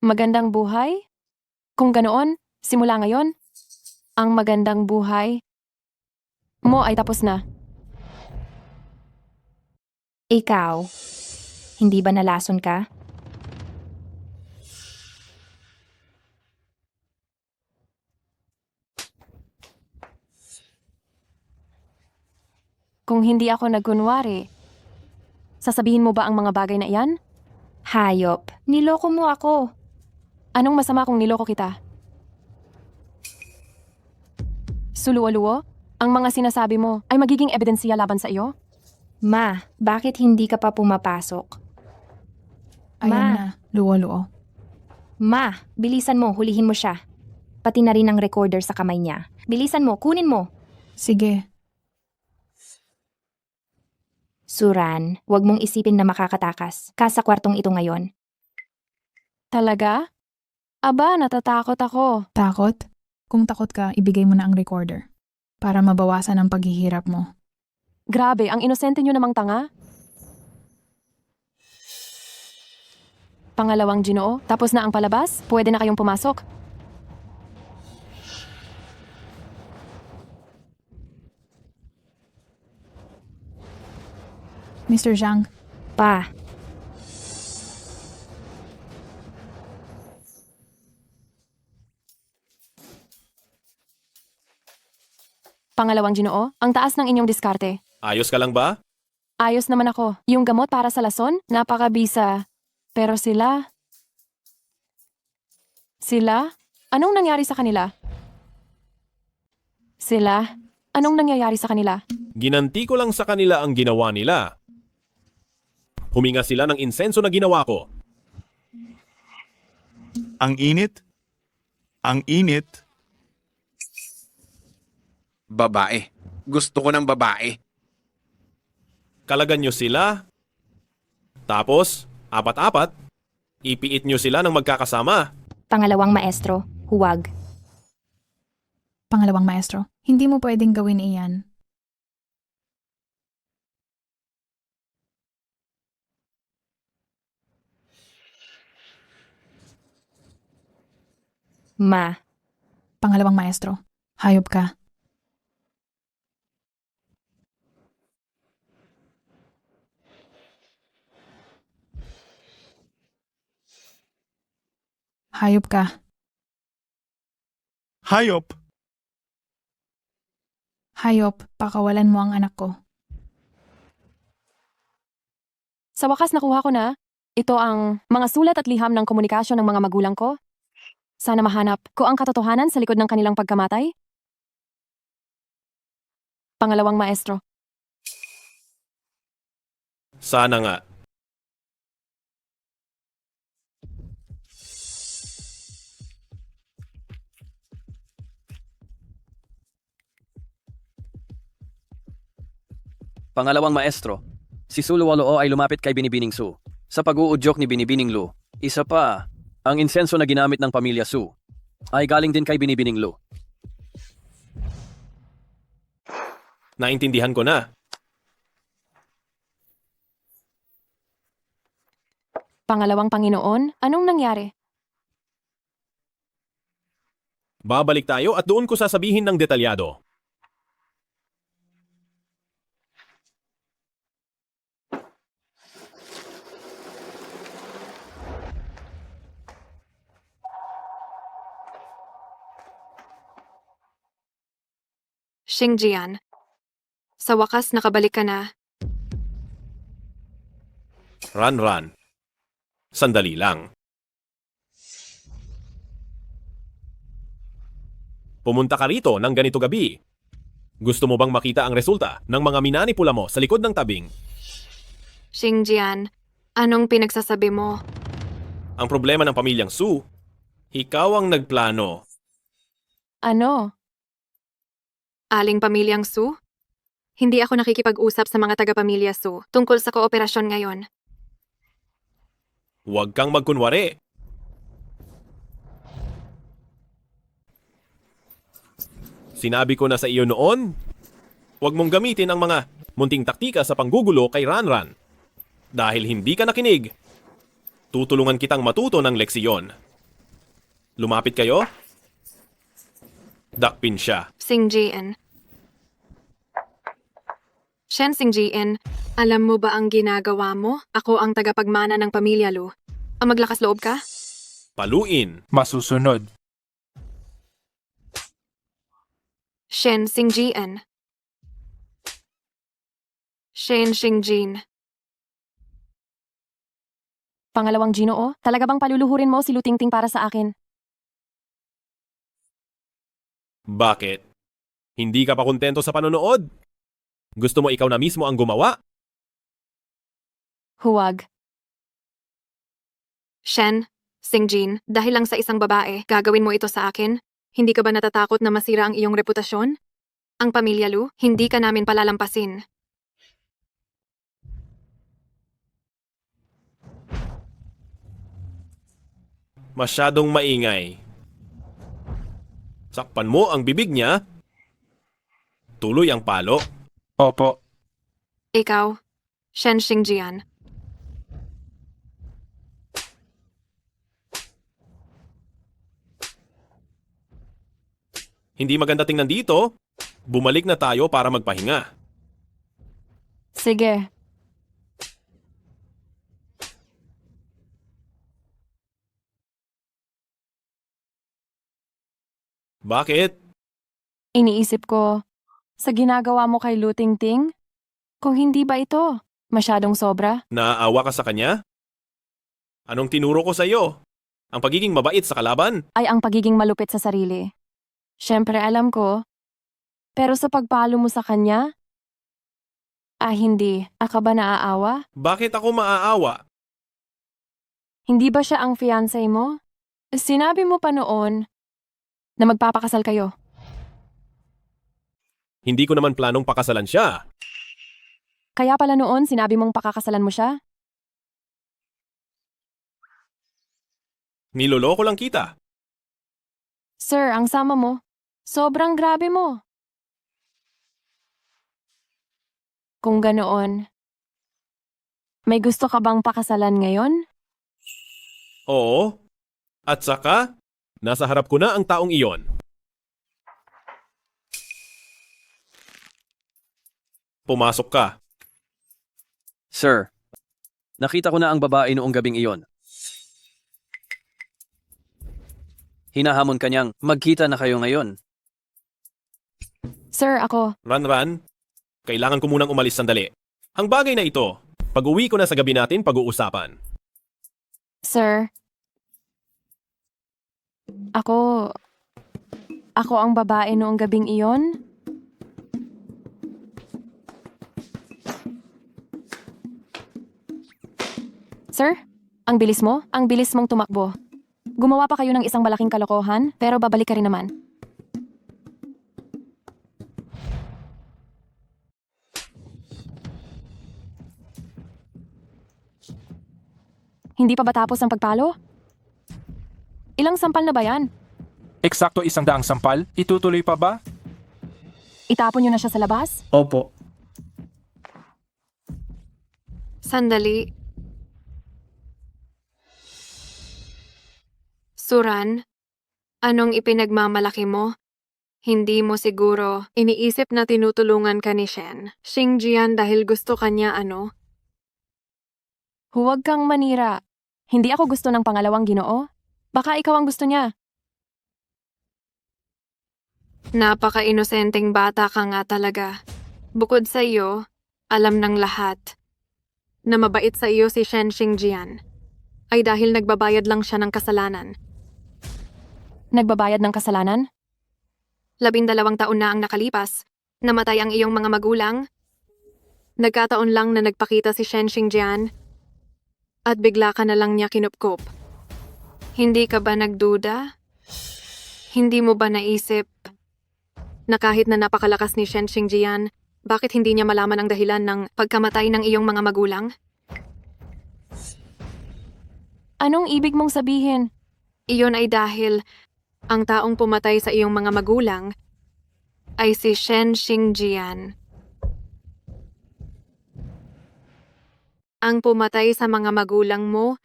Magandang buhay? Kung ganoon, simula ngayon, ang magandang buhay mo ay tapos na.
Ikaw, hindi ba nalason ka?
Kung hindi ako nagkunwari, sasabihin mo ba ang mga bagay na iyan?
Hayop, niloko mo ako.
Anong masama kung niloko kita? Suluo-luo, ang mga sinasabi mo ay magiging ebidensya laban sa iyo?
Ma, bakit hindi ka pa pumapasok?
Ayan na, luo-luo.
Ma, bilisan mo, hulihin mo siya. Pati na rin ang recorder sa kamay niya. Bilisan mo, kunin mo.
Sige.
Suran, huwag mong isipin na makakatakas ka sa kwartong ito ngayon.
Talaga? Aba, natatakot ako.
Takot? Kung takot ka, ibigay mo na ang recorder. Para mabawasan ang paghihirap mo.
Grabe, ang inosente nyo namang tanga. Pangalawang Ginoo, tapos na ang palabas? Pwede na kayong pumasok.
Mr. Zhang,
Pa,
Pangalawang Ginoo, ang taas ng inyong diskarte.
Ayos ka lang ba?
Ayos naman ako. Yung gamot para sa lason, napakabisa. Pero sila... Sila? Anong nangyari sa kanila? Sila? Anong nangyayari sa kanila?
Ginanti ko lang sa kanila ang ginawa nila. Huminga sila ng insenso na ginawa ko.
Ang init? Ang init?
Babae. Gusto ko ng babae.
Kalagan nyo sila. Tapos, apat-apat, ipiit nyo sila ng magkakasama.
pangalawang maestro, huwag.
Pangalawang maestro, hindi mo pwedeng gawin iyan.
Ma.
Pangalawang maestro, hayop ka. Hayop ka.
Hayop!
Hayop, pakawalan mo ang anak ko.
Sa wakas nakuha ko na, ito ang mga sulat at liham ng komunikasyon ng mga magulang ko. Sana mahanap ko ang katotohanan sa likod ng kanilang pagkamatay. Pangalawang maestro.
Sana nga.
Pangalawang maestro, si Suluwaloo ay lumapit kay Binibining Su. Sa pag-uudyok ni Binibining Lu, isa pa, ang insenso na ginamit ng pamilya Su ay galing din kay Binibining Lu.
Naintindihan ko na.
Pangalawang Panginoon, anong nangyari?
Babalik tayo at doon ko sasabihin ng detalyado.
Xingjian, sa wakas nakabalik ka na.
Ran. Sandali lang. Pumunta ka rito ng ganito gabi. Gusto mo bang makita ang resulta ng mga minanipula mo sa likod ng tabing?
Xingjian, anong pinagsasabi mo?
Ang problema ng pamilyang Su, ikaw ang nagplano.
Ano?
Aling pamilyang Su? Hindi ako nakikipag-usap sa mga taga-pamilya Su tungkol sa kooperasyon ngayon.
Huwag kang magkunwari. Sinabi ko na sa iyo noon, huwag mong gamitin ang mga munting taktika sa panggugulo kay Ran. Dahil hindi ka nakinig, tutulungan kitang matuto ng leksiyon. Lumapit kayo? Dakpin siya.
Xingjian. Shen Xingjian, alam mo ba ang ginagawa mo? Ako ang tagapagmana ng pamilya Lu. Ang maglakas loob ka?
Paluin.
Masusunod.
Shen Xingjian. Shen Xingjin.
Pangalawang Ginoo, talaga bang paluluhurin mo si Lutingting para sa akin?
Bakit? Hindi ka pa kontento sa panonood? Gusto mo ikaw na mismo ang gumawa?
Huwag.
Shen, Xingjin, dahil lang sa isang babae, gagawin mo ito sa akin? Hindi ka ba natatakot na masira ang iyong reputasyon? Ang pamilya Lu, hindi ka namin palalampasin.
Masyadong maingay. Sakpan mo ang bibig niya. Tuloy ang palo.
Opo.
Ikaw, Shen Xingjian.
Hindi maganda tingnan dito. Bumalik na tayo para magpahinga.
Sige.
Bakit?
Iniisip ko, sa ginagawa mo kay Lutingting, kung hindi ba ito masyadong sobra?
Naaawa ka sa kanya? Anong tinuro ko sa iyo? Ang pagiging mabait sa kalaban?
Ay ang pagiging malupit sa sarili. Siyempre alam ko, pero sa pagpalo mo sa kanya, hindi. Aka ba naaawa?
Bakit ako maaawa?
Hindi ba siya ang fiancé mo? Sinabi mo pa noon na magpapakasal kayo.
Hindi ko naman planong pakasalan siya.
Kaya pala noon sinabi mong pakakasalan mo siya?
Niloloko lang kita.
Sir, ang sama mo. Sobrang grabe mo. Kung ganoon, may gusto ka bang pakasalan ngayon?
Oo. At saka, nasa harap ko na ang taong iyon. Pumasok ka.
Sir, nakita ko na ang babae noong gabing iyon. Hinahamon kanyang magkita na kayo ngayon.
Sir, ako.
Ran, kailangan ko munang umalis sandali. Ang bagay na ito, pag-uwi ko na sa gabi natin pag-uusapan.
Sir, ako ang babae noong gabing iyon? Sir, ang bilis mo? Ang bilis mong tumakbo. Gumawa pa kayo ng isang malaking kalokohan, pero babalik ka rin naman. Hindi pa ba tapos ang pagpalo? Ilang sampal na ba yan?
Eksakto 100 sampal? Itutuloy pa ba?
Itapon niyo na siya sa labas?
Opo.
Sandali. Suran, anong ipinagmamalaki mo? Hindi mo siguro iniisip na tinutulungan ka ni Shen. Xingjian dahil gusto kanya ano?
Huwag kang manira. Hindi ako gusto ng pangalawang ginoo. Baka ikaw ang gusto niya.
Napaka-inosenteng bata ka nga talaga. Bukod sa iyo, alam ng lahat na mabait sa iyo si Shen Xingjian ay dahil nagbabayad lang siya ng kasalanan.
Nagbabayad ng kasalanan?
12 taon na ang nakalipas. Namatay ang iyong mga magulang. Nagkataon lang na nagpakita si Shen Xingjian at bigla ka na lang niya kinupkop. Hindi ka ba nagduda? Hindi mo ba naisip na kahit na napakalakas ni Shen Xingjian, bakit hindi niya malaman ang dahilan ng pagkamatay ng iyong mga magulang?
Anong ibig mong sabihin?
Iyon ay dahil ang taong pumatay sa iyong mga magulang ay si Shen Xingjian. Ang pumatay sa mga magulang mo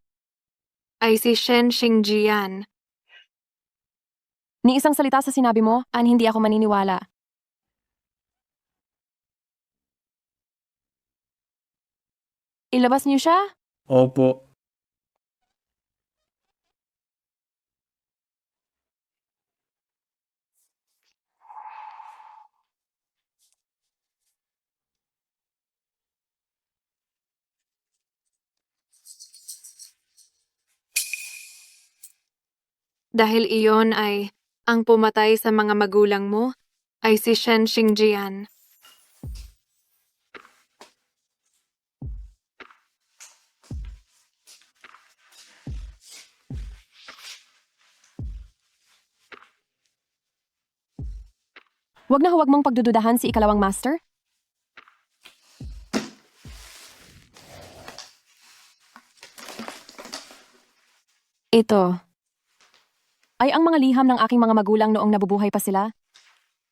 ay si Shen Xingjian.
Ni isang salita sa sinabi mo, hindi ako maniniwala. Ilabas niyo siya?
Opo.
Dahil iyon ay ang pumatay sa mga magulang mo ay si Shen Xingjian.
Huwag mong pagdududahan si ikalawang master. Ito ay ang mga liham ng aking mga magulang noong nabubuhay pa sila.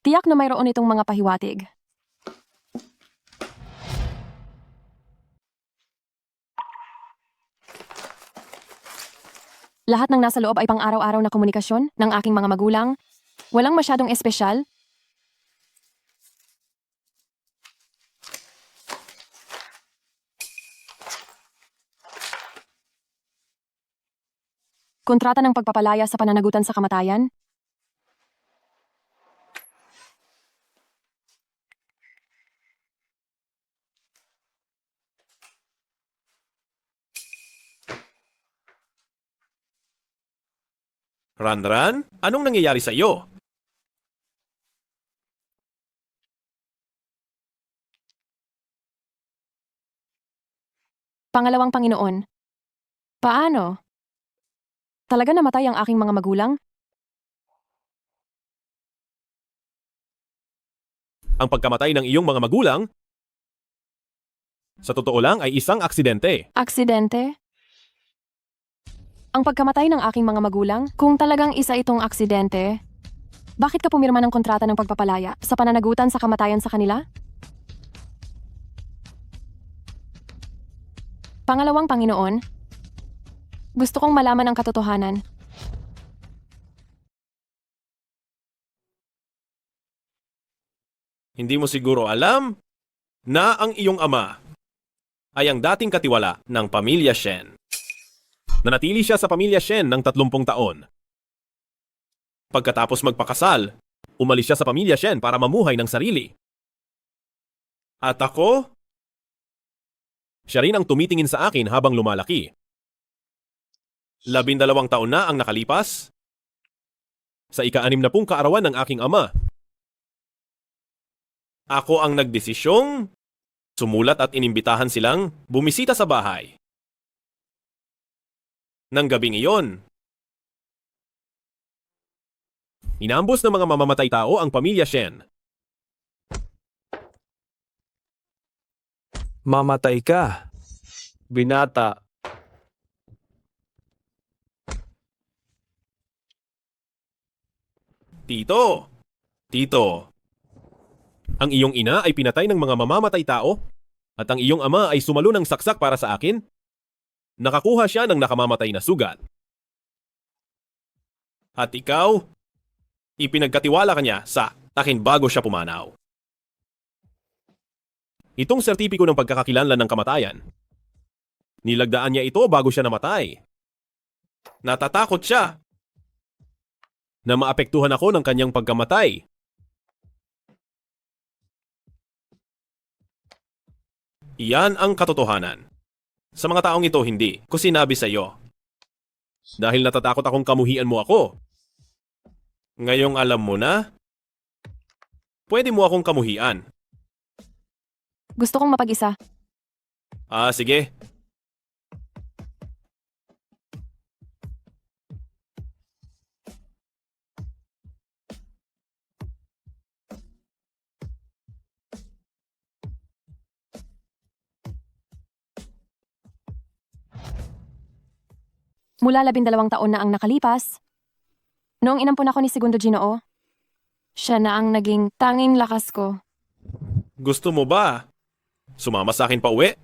Tiyak na mayroon itong mga pahiwatig. Lahat ng nasa loob ay pang-araw-araw na komunikasyon ng aking mga magulang. Walang masyadong espesyal. Kontrata ng pagpapalaya sa pananagutan sa kamatayan?
Ranran, anong nangyayari sa iyo?
Pangalawang Panginoon. Paano? Talaga namatay ang aking mga magulang?
Ang pagkamatay ng iyong mga magulang, sa totoo lang ay isang aksidente.
Aksidente? Ang pagkamatay ng aking mga magulang? Kung talagang isa itong aksidente, bakit ka pumirma ng kontrata ng pagpapalaya sa pananagutan sa kamatayan sa kanila? Pangalawang Panginoon, gusto kong malaman ang katotohanan.
Hindi mo siguro alam na ang iyong ama ay ang dating katiwala ng pamilya Shen. Nanatili siya sa pamilya Shen ng 30 taon. Pagkatapos magpakasal, umalis siya sa pamilya Shen para mamuhay ng sarili. At ako, siya rin ang tumitingin sa akin habang lumalaki. 12 taon na ang nakalipas. Sa ika-60 kaarawan ng aking ama, ako ang nagdesisyong sumulat at inimbitahan silang bumisita sa bahay. Nang gabing iyon, inambos ng mga mamamatay tao ang pamilya Shen.
Mamatay ka, binata.
Tito, ang iyong ina ay pinatay ng mga mamamatay tao at ang iyong ama ay sumalo ng saksak para sa akin. Nakakuha siya ng nakamamatay na sugat. At ikaw, ipinagkatiwala ka niya sa akin bago siya pumanaw. Itong sertipiko ng pagkakakilanlan ng kamatayan, nilagdaan niya ito bago siya namatay. Natatakot siya na maapektuhan ako ng kanyang pagkamatay. Iyan ang katotohanan. Sa mga taong ito, hindi ko sinabi sa iyo. Dahil natatakot akong kamuhian mo ako. Ngayong alam mo na, pwede mo akong kamuhian.
Gusto kong mapag-isa.
Sige.
Mula 12 taon na ang nakalipas, noong inampun ako ni Segundo Ginoo, siya na ang naging tanging lakas ko.
Gusto mo ba sumama sa akin pa uwi?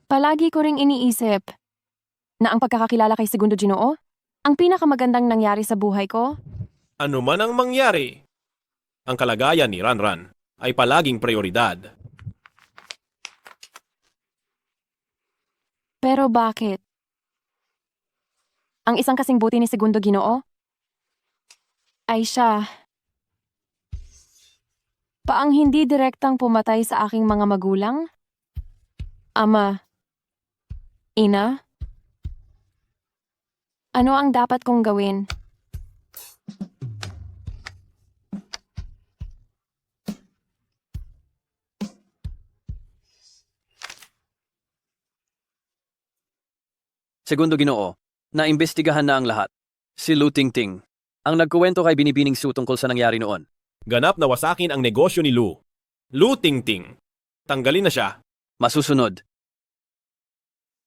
Palagi ko ring iniisip na ang pagkakakilala kay Segundo Ginoo ang pinakamagandang nangyari sa buhay ko.
Ano man ang mangyari, ang kalagayan ni Ranran ay palaging prioridad.
Pero bakit? Ang isang kasing buti ni Segundo Ginoo ay siya paang hindi direktang pumatay sa aking mga magulang, ama, ina. Ano ang dapat kong gawin?
Segundo Ginoo, naimbestigahan na ang lahat. Si Lu Tingting ang nagkuwento kay Binibining Su tungkol sa nangyari noon.
Ganap na wasakin ang negosyo ni Lu. Lu Tingting. Tanggalin na siya.
Masusunod.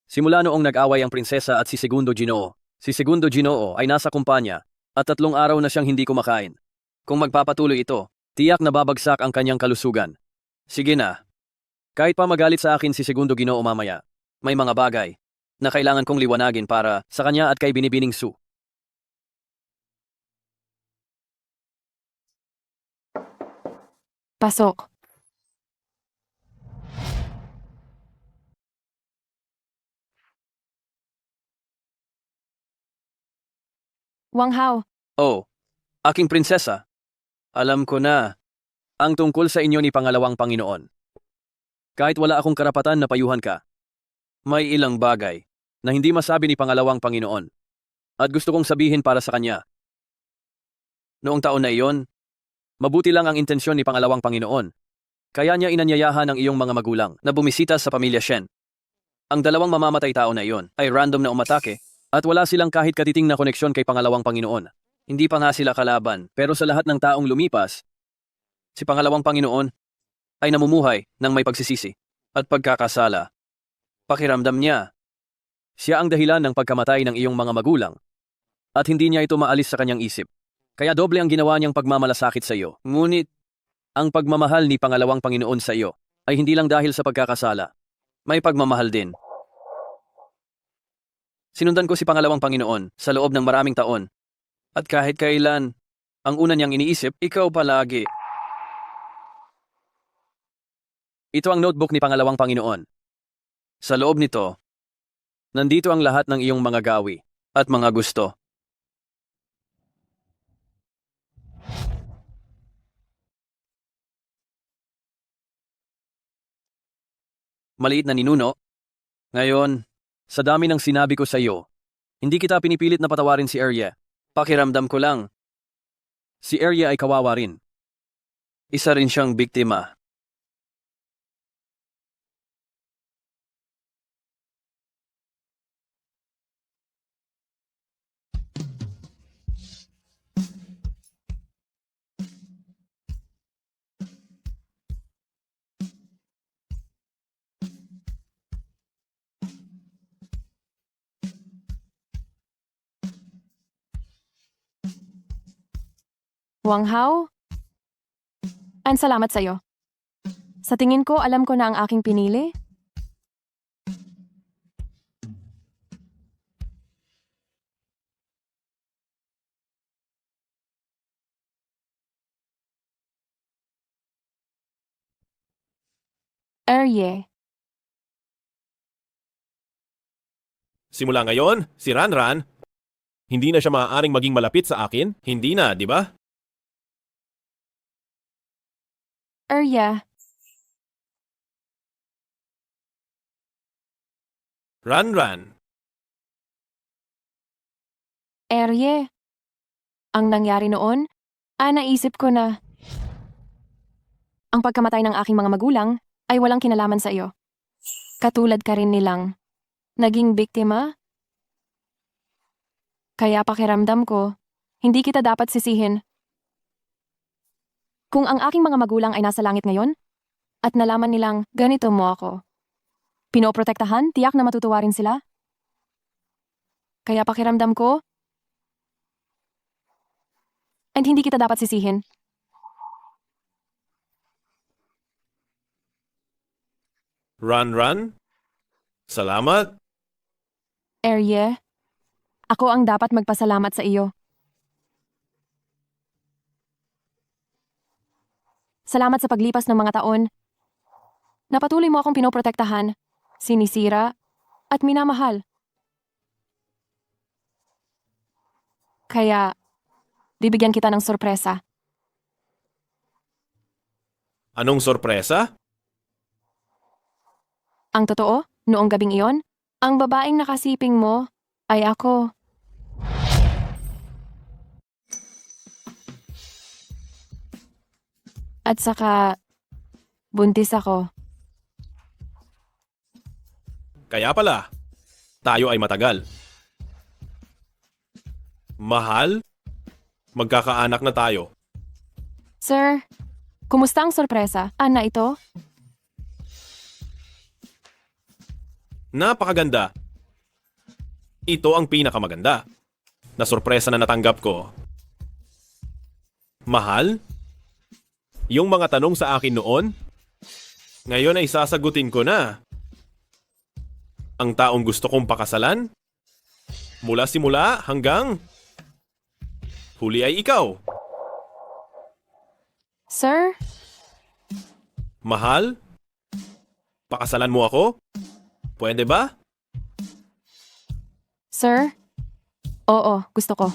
Simula noong nag-away ang prinsesa at si Segundo Ginoo, si Segundo Ginoo ay nasa kumpanya at 3 araw na siyang hindi kumakain. Kung magpapatuloy ito, tiyak na babagsak ang kanyang kalusugan. Sige na. Kahit pa magalit sa akin si Segundo Ginoo mamaya, may mga bagay na kailangan kong liwanagin para sa kanya at kay Binibining Su.
Pasok. Wang Hao,
Oh, aking prinsesa. Alam ko na ang tungkol sa inyo ni Pangalawang Panginoon. Kahit wala akong karapatan na payuhan ka, may ilang bagay na hindi masabi ni Pangalawang Panginoon at gusto kong sabihin para sa kanya. Noong taon na iyon, mabuti lang ang intensyon ni Pangalawang Panginoon. Kaya niya inanyayahan ang iyong mga magulang na bumisita sa pamilya Shen. Ang 2 mamamatay tao na iyon ay random na umatake at wala silang kahit katiting na koneksyon kay Pangalawang Panginoon. Hindi pa nga sila kalaban, pero sa lahat ng taong lumipas, si Pangalawang Panginoon ay namumuhay ng may pagsisisi at pagkakasala. Pakiramdam niya, siya ang dahilan ng pagkamatay ng iyong mga magulang at hindi niya ito maalis sa kanyang isip. Kaya doble ang ginawa niyang pagmamalasakit sa iyo. Ngunit, ang pagmamahal ni Pangalawang Panginoon sa iyo ay hindi lang dahil sa pagkakasala. May pagmamahal din. Sinundan ko si Pangalawang Panginoon sa loob ng maraming taon. At kahit kailan, ang una niyang iniisip, ikaw palagi. Ito ang notebook ni Pangalawang Panginoon. Sa loob nito, nandito ang lahat ng iyong mga gawi at mga gusto. Maliit na ninuno. Ngayon, sa dami ng sinabi ko sa iyo, hindi kita pinipilit na patawarin si Arya. Pakiramdam ko lang. Si Arya ay kawawa rin. Isa rin siyang biktima.
Wang Hao, ang salamat sa iyo. Sa tingin ko, alam ko na ang aking pinili. Erye.
Simula ngayon, si Ranran, hindi na siya maaaring maging malapit sa akin? Hindi na, di ba?
Erye.
Ranran.
Erye. Ang nangyari noon, naisip ko na ang pagkamatay ng aking mga magulang ay walang kinalaman sa iyo. Katulad ka rin nilang naging biktima. Kaya pakiramdam ko, hindi kita dapat sisihin. Kung ang aking mga magulang ay nasa langit ngayon, at nalaman nilang ganito mo ako, pinoprotektahan, tiyak na matutuwa rin sila. Kaya pakiramdam ko, and hindi kita dapat sisihin.
Ranran? Salamat.
Erye, ako ang dapat magpasalamat sa iyo. Salamat sa paglipas ng mga taon. Napatuloy mo akong pinoprotektahan, sinisira, at minamahal. Kaya, bibigyan kita ng sorpresa.
Anong sorpresa?
Ang totoo, noong gabing iyon, ang babaeng nakasiping mo ay ako. At saka, buntis ako.
Kaya pala, tayo ay matagal. Mahal? Magkakaanak na tayo.
Sir, kumusta ang sorpresa? Ana ito?
Napakaganda. Ito ang pinakamaganda na sorpresa na natanggap ko. Mahal? Yung mga tanong sa akin noon, ngayon ay sasagutin ko na. Ang taong gusto kong pakasalan, mula simula hanggang huli ay ikaw.
Sir?
Mahal? Pakasalan mo ako? Pwede ba?
Sir? Oo, gusto ko.